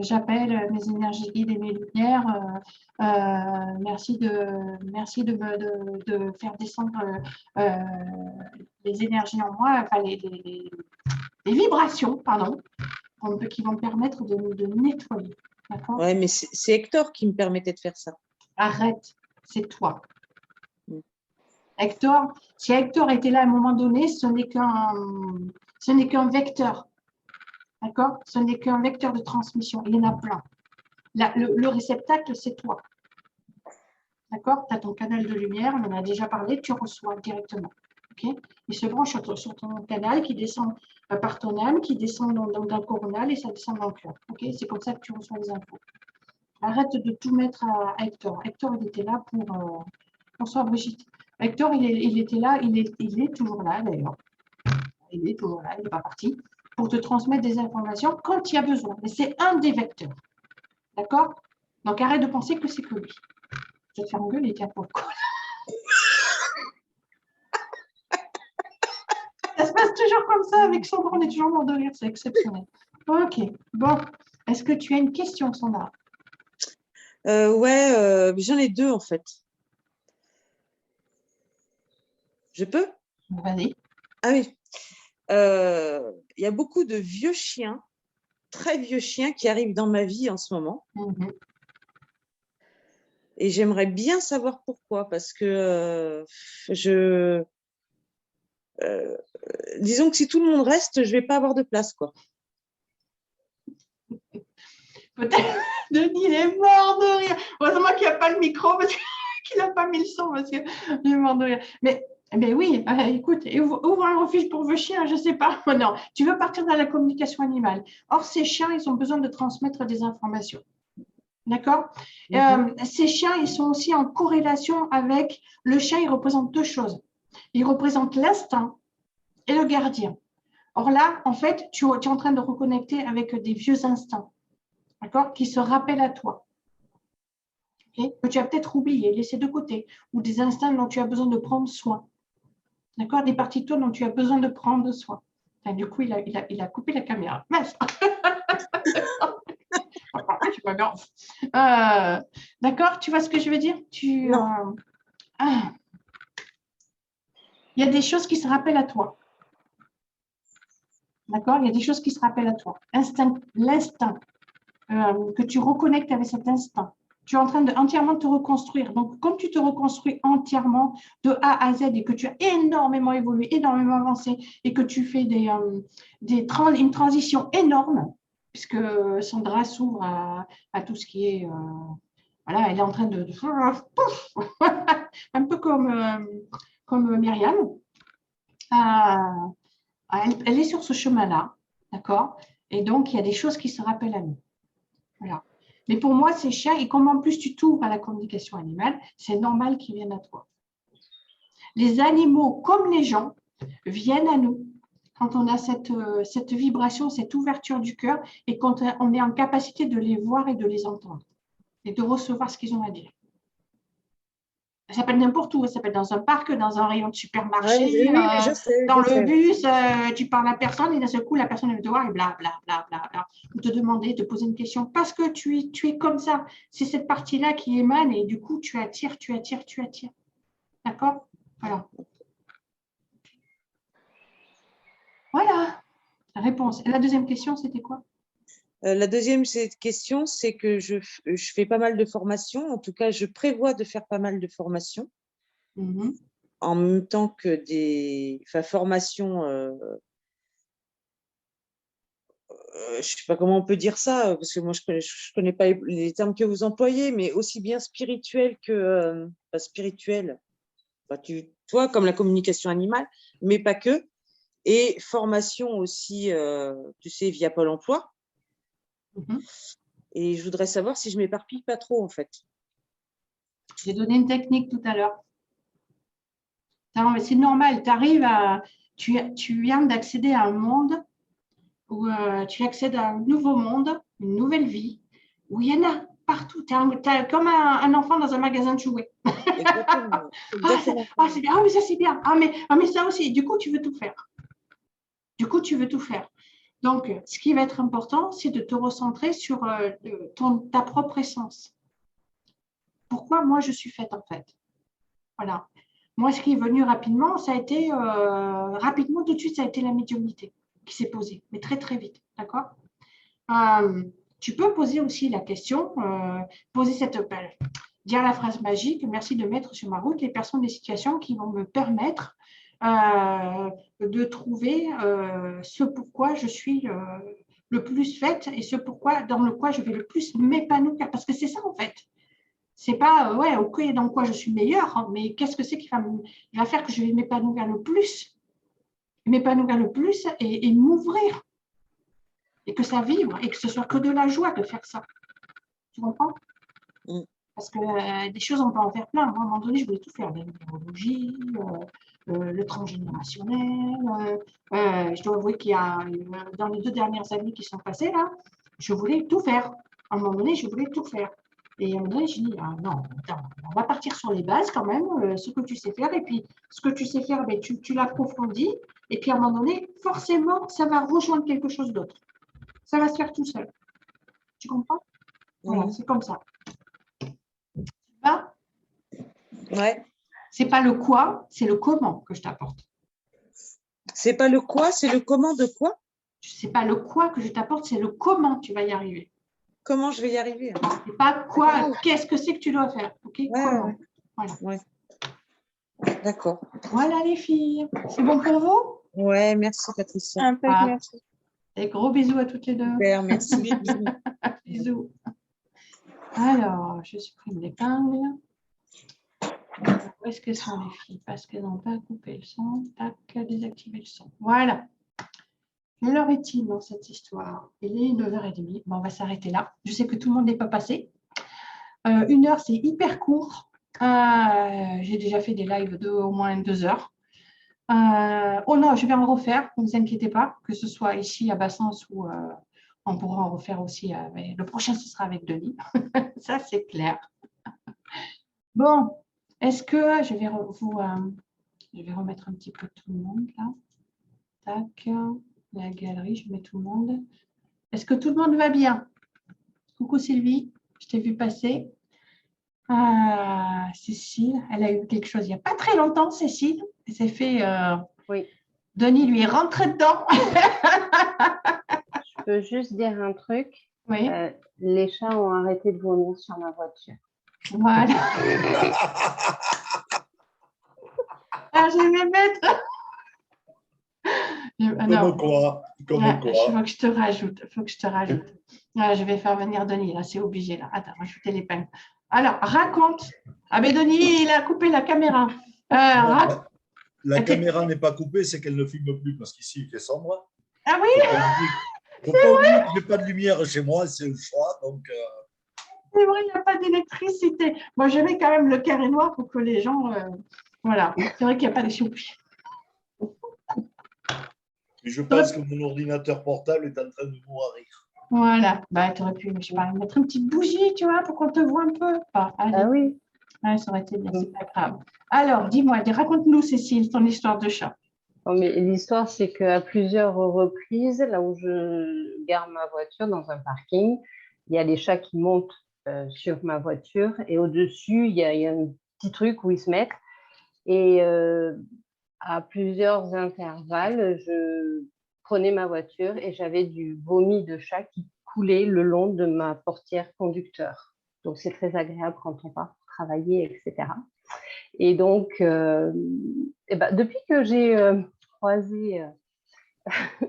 S1: j'appelle mes énergies guides et mes lumières. Merci de faire descendre les énergies en moi, enfin les vibrations, pardon, qui vont me permettre de nettoyer. D'accord ?
S7: Ouais, mais c'est Hector qui me permettait de faire ça.
S1: Arrête, c'est toi. Hector, si Hector était là à un moment donné, ce n'est qu'un vecteur. D'accord ? Ce n'est qu'un vecteur de transmission. Il y en a plein. Le réceptacle, c'est toi. D'accord ? Tu as ton canal de lumière, on en a déjà parlé, tu reçois directement. Okay ? Il se branche sur ton canal qui descend par ton âme, qui descend dans le coronal et ça descend dans le cœur. Okay ? C'est comme ça que tu reçois les infos. Arrête de tout mettre à Hector. Hector, il était là pour… Bonsoir Brigitte. Hector, il était là, il est toujours là d'ailleurs. Il est toujours là, il n'est pas parti. Pour te transmettre des informations quand il y a besoin. Mais c'est un des vecteurs. D'accord ? Donc arrête de penser que c'est que lui. Je vais te faire engueuler, tiens, pour le coup. Ça se passe toujours comme ça avec Sandra, on est toujours mort de rire, c'est exceptionnel. Ok, bon. Est-ce que tu as une question, Sandra ?
S7: Ouais, j'en ai deux en fait. Je peux ?
S1: Vas-y.
S7: Ah oui. Il y a beaucoup de vieux chiens, très vieux chiens qui arrivent dans ma vie en ce moment. Et j'aimerais bien savoir pourquoi, parce que disons que si tout le monde reste, je ne vais pas avoir de place, quoi.
S1: Peut-être Denis, il est mort de rire. Heureusement qu'il n'y a pas le micro, parce qu'il n'a pas mis le son, parce qu'il est mort de rire. Mais oui, écoute, ouvre un refuge pour vos chiens, je ne sais pas. Non, tu veux partir dans la communication animale. Or, ces chiens, ils ont besoin de transmettre des informations. D'accord ? Ces chiens, ils sont aussi en corrélation avec… Le chien, il représente deux choses. Il représente l'instinct et le gardien. Or là, en fait, tu es en train de reconnecter avec des vieux instincts, d'accord, qui se rappellent à toi, okay, que tu as peut-être oublié, laissé de côté, ou des instincts dont tu as besoin de prendre soin, d'accord, des parties de toi dont tu as besoin de prendre soin. Enfin, du coup, il a coupé la caméra. Mince. D'accord, tu vois ce que je veux dire ? Il y a des choses qui se rappellent à toi. D'accord ? Il y a des choses qui se rappellent à toi. L'instinct, que tu reconnectes avec cet instinct. Tu es en train de entièrement te reconstruire. Donc, comme tu te reconstruis entièrement de A à Z et que tu as énormément évolué, énormément avancé et que tu fais une transition énorme, puisque Sandra s'ouvre à tout ce qui est… voilà, elle est en train de… un peu comme Myriam. Elle est sur ce chemin-là, d'accord ? Et donc, il y a des choses qui se rappellent à nous. Voilà. Mais pour moi, ces chiens, et comme en plus tu t'ouvres à la communication animale, c'est normal qu'ils viennent à toi. Les animaux, comme les gens, viennent à nous quand on a cette vibration, cette ouverture du cœur et quand on est en capacité de les voir et de les entendre et de recevoir ce qu'ils ont à dire. Ça s'appelle n'importe où, ça s'appelle dans un parc, dans un rayon de supermarché, dans le bus, tu parles à personne et d'un seul coup, la personne elle te voir et blablabla. Ou te demander, te poser une question parce que tu es comme ça. C'est cette partie-là qui émane et du coup, tu attires. D'accord ? Voilà. Voilà la réponse. Et la deuxième question, c'était quoi ?
S7: La deuxième question, c'est que je fais pas mal de formations. En tout cas, je prévois de faire pas mal de formations. En même temps que des formations, je ne sais pas comment on peut dire ça, parce que moi, je ne connais pas les termes que vous employez, mais aussi bien spirituel que spirituel. Toi, comme la communication animale, mais pas que. Et formation aussi, tu sais, via Pôle emploi. Et je voudrais savoir si je ne m'éparpille pas trop, en fait.
S1: J'ai donné une technique tout à l'heure. C'est normal, tu viens d'accéder à un monde où tu accèdes à un nouveau monde, une nouvelle vie, où il y en a partout. Tu es comme un enfant dans un magasin de jouets.
S7: Exactement.
S1: C'est bien, mais ça c'est bien. Mais ça aussi, du coup, tu veux tout faire. Donc, ce qui va être important, c'est de te recentrer sur ta propre essence. Pourquoi moi, je suis faite, en fait. Voilà. Moi, ce qui est venu rapidement, ça a été, rapidement, tout de suite, ça a été la médiumnité qui s'est posée, mais très, très vite. D'accord? Tu peux poser aussi la question, dire la phrase magique, merci de mettre sur ma route les personnes, les situations qui vont me permettre de trouver ce pourquoi je suis le plus faite et ce pourquoi dans le quoi je vais le plus m'épanouir. Parce que c'est ça en fait. C'est pas, ouais, ok, dans quoi je suis meilleure, hein, mais qu'est-ce que c'est qui va faire que je vais m'épanouir le plus et m'ouvrir et que ça vibre et que ce soit que de la joie de faire ça. Tu comprends? Parce que des choses, on peut en faire plein. Moi, à un moment donné, je voulais tout faire, la numérologie, le transgénérationnel. Je dois avouer qu'il y a, dans les 2 dernières années qui sont passées, là, je voulais tout faire. À un moment donné, je voulais tout faire. Et à un moment donné, je dis, ah non, attends, on va partir sur les bases quand même, ce que tu sais faire. Et puis, ce que tu sais faire, ben, tu l'approfondis. Et puis, à un moment donné, forcément, ça va rejoindre quelque chose d'autre. Ça va se faire tout seul. Tu comprends? Voilà, c'est comme ça.
S7: Ouais.
S1: C'est pas le quoi, c'est le comment que je t'apporte.
S7: C'est pas le quoi, c'est le comment de quoi?
S1: C'est pas le quoi que je t'apporte, c'est le comment tu vas y arriver.
S7: Comment je vais y arriver?
S1: C'est pas quoi, qu'est-ce que c'est que tu dois faire, ok?
S7: Ouais,
S1: comment?
S7: ouais.
S1: Voilà.
S7: Ouais. D'accord.
S1: Voilà les filles. C'est bon pour vous?
S7: Ouais, merci Patricia.
S3: Un peu, merci.
S1: Et gros bisous à toutes les deux.
S7: Super, merci.
S1: Bisous. Alors, je supprime l'épingle. Où est-ce que sont les filles? Parce qu'elles n'ont pas coupé le son. Tac, désactiver le son. Voilà. Quelle heure est-il dans cette histoire? Il est 9h30. Bon, on va s'arrêter là. Je sais que tout le monde n'est pas passé. 1 heure, c'est hyper court. J'ai déjà fait des lives de au moins 2 heures. Oh non, je vais en refaire, ne vous inquiétez pas, que ce soit ici à Bassens ou on pourra en refaire aussi. Mais le prochain, ce sera avec Denis. Ça, c'est clair. Bon, est-ce que je vais remettre un petit peu tout le monde là. Tac, la galerie, je mets tout le monde. Est-ce que tout le monde va bien? Coucou Sylvie, je t'ai vu passer. Cécile, elle a eu quelque chose il n'y a pas très longtemps, Cécile. Elle s'est fait...
S8: Oui.
S1: Denis lui est rentré dedans.
S8: Je peux juste dire un truc.
S1: Oui.
S8: Les chats ont arrêté de vomir sur ma voiture.
S1: Voilà. Je vais mettre...
S5: Comme quoi.
S1: Il faut que je te rajoute. Je vais faire venir Denis, là, c'est obligé. Là. Attends, rajouter l'épingle. Alors, raconte. Ah, mais Denis, il a coupé la caméra.
S5: La caméra n'est pas coupée, c'est qu'elle ne filme plus parce qu'ici, il fait sombre.
S1: Ah oui?
S5: Il n'y a pas de lumière chez moi, c'est le choix. Donc,
S1: c'est vrai, il n'y a pas d'électricité. Moi, je mets quand même le carré noir pour que les gens... Voilà, c'est vrai qu'il n'y a pas de choupi.
S5: Je pense que mon ordinateur portable est en train de mourir.
S1: Voilà, tu aurais pu, je sais pas, mettre une petite bougie, tu vois, pour qu'on te voit un peu.
S8: Ah oui.
S1: Ouais, ça aurait été bien, c'est pas grave. Alors, dis-moi, raconte-nous, Cécile, ton histoire de chat.
S8: Oh, mais l'histoire, c'est qu'à plusieurs reprises, là où je gare ma voiture dans un parking, il y a les chats qui montent sur ma voiture et au-dessus, il y a un petit truc où ils se mettent. Et à plusieurs intervalles, je prenais ma voiture et j'avais du vomi de chat qui coulait le long de ma portière conducteur. Donc, c'est très agréable quand on part travailler, etc. Et donc, depuis que j'ai croisé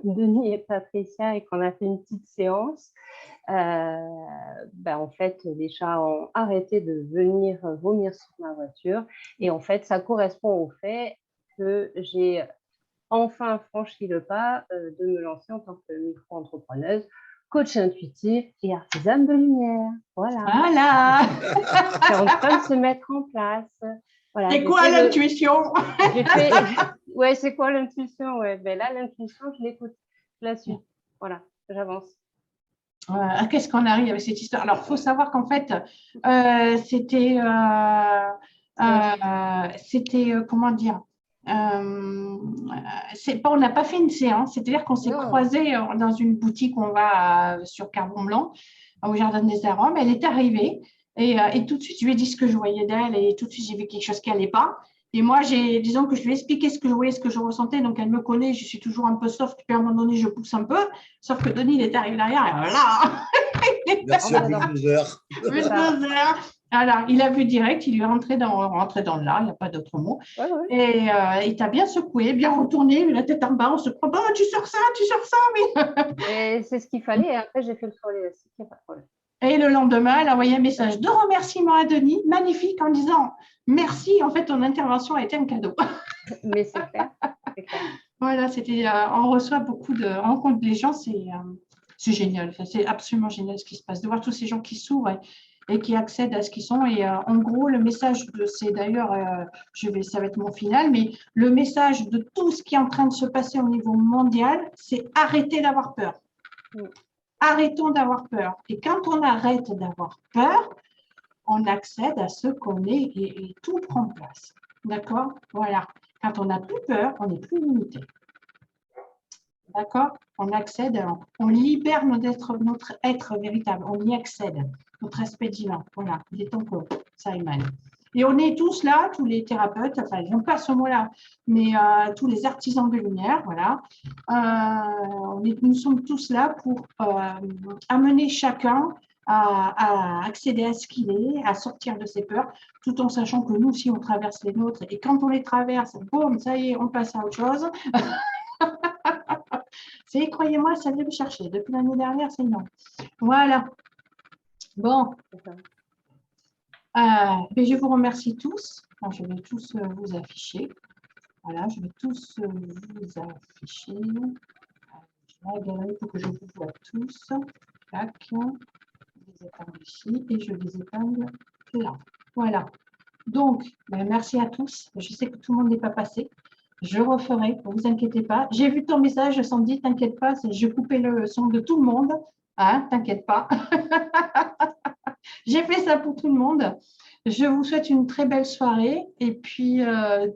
S8: Denis et Patricia et qu'on a fait une petite séance, en fait, les chats ont arrêté de venir vomir sur ma voiture. Et en fait, ça correspond au fait que j'ai enfin franchi le pas de me lancer en tant que micro-entrepreneuse, coach intuitif et artisane de lumière. Voilà. C'est en train de se mettre en place. Voilà,
S1: c'est quoi l'intuition?
S8: Ouais, c'est quoi l'intuition? Ouais. Là, l'intuition, je l'écoute. Je la suis. Voilà, j'avance.
S1: Qu'est-ce qu'on arrive avec cette histoire? Alors, il faut savoir qu'en fait, c'était comment dire? on n'a pas fait une séance, c'est-à-dire qu'on s'est croisés dans une boutique où on va sur Carbon-Blanc, au Jardin des Arômes. Elle est arrivée et tout de suite, je lui ai dit ce que je voyais d'elle et tout de suite, j'ai vu quelque chose qui n'allait pas. Et moi, disons que je lui ai expliqué ce que je voyais, ce que je ressentais. Donc, elle me connaît, je suis toujours un peu soft. Puis à un moment donné, je pousse un peu. Sauf que Denis, il est arrivé derrière et voilà.
S5: Merci à bulldozer.
S1: Bulldozer. Alors, il a vu direct, il lui est rentré dans le lard, il n'y a pas d'autre mot. Et il t'a bien secoué, bien retourné, la tête en bas, on se croit, bon, tu sors ça, mais…
S8: Et c'est ce qu'il fallait. Et après, j'ai fait le soleil aussi, il n'y a pas de problème.
S1: Et le lendemain, elle a envoyé un message de remerciement à Denis, magnifique, en disant merci, en fait, ton intervention a été un cadeau.
S8: Mais c'est clair.
S1: Voilà, on reçoit beaucoup de rencontres des gens, c'est génial, c'est absolument génial ce qui se passe, de voir tous ces gens qui s'ouvrent et qui accèdent à ce qu'ils sont. Et en gros, le message, c'est d'ailleurs, ça va être mon final, mais le message de tout ce qui est en train de se passer au niveau mondial, c'est arrêter d'avoir peur. Arrêtons d'avoir peur. Et quand on arrête d'avoir peur, on accède à ce qu'on est et tout prend place. D'accord? Voilà. Quand on n'a plus peur, on n'est plus limité. D'accord? On accède, on libère notre être véritable, on y accède, notre aspect divin. Voilà, il est temps que ça émane. Et on est tous là, tous les thérapeutes, enfin, ils n'ont pas ce mot-là, mais tous les artisans de lumière, voilà. Nous sommes tous là pour amener chacun à accéder à ce qu'il est, à sortir de ses peurs, tout en sachant que nous aussi, on traverse les nôtres. Et quand on les traverse, boum, ça y est, on passe à autre chose. Croyez-moi, ça vient me chercher. Depuis l'année dernière, c'est non. Voilà. Bon. Je vous remercie tous. Enfin, je vais tous vous afficher. Voilà, je vais tous vous afficher. La galerie pour que je vous vois tous. Tac. Je les épingle ici et je les épingle là. Voilà. Donc, merci à tous. Je sais que tout le monde n'est pas passé. Je referai, ne vous inquiétez pas. J'ai vu ton message, Sandy, t'inquiète pas, je coupais le son de tout le monde. Hein, t'inquiète pas. J'ai fait ça pour tout le monde. Je vous souhaite une très belle soirée et puis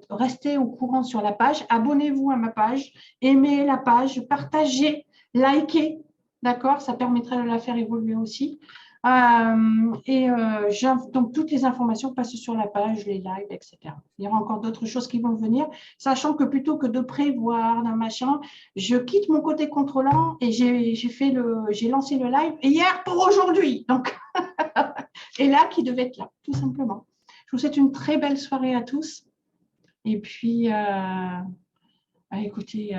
S1: restez au courant sur la page. Abonnez-vous à ma page, aimez la page, partagez, likez. D'accord? Ça permettra de la faire évoluer aussi. Donc, toutes les informations passent sur la page, les lives, etc. Il y aura encore d'autres choses qui vont venir, sachant que plutôt que de prévoir d'un machin, je quitte mon côté contrôlant et j'ai lancé le live hier pour aujourd'hui. Donc, et là, qui devait être là, tout simplement. Je vous souhaite une très belle soirée à tous. Et puis, écoutez,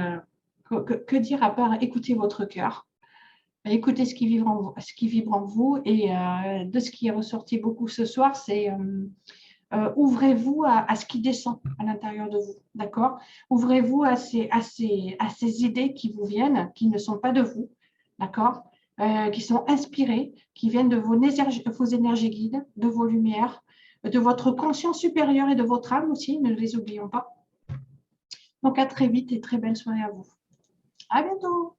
S1: que dire à part écouter votre cœur? Écoutez ce qui vibre en vous, et de ce qui est ressorti beaucoup ce soir, c'est ouvrez-vous à ce qui descend à l'intérieur de vous, d'accord? Ouvrez-vous à ces idées qui vous viennent, qui ne sont pas de vous, d'accord? Qui sont inspirées, qui viennent de vos énergies guides, de vos lumières, de votre conscience supérieure et de votre âme aussi, ne les oublions pas. Donc à très vite et très belle soirée à vous. À bientôt.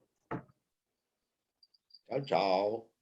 S5: Ciao, ciao.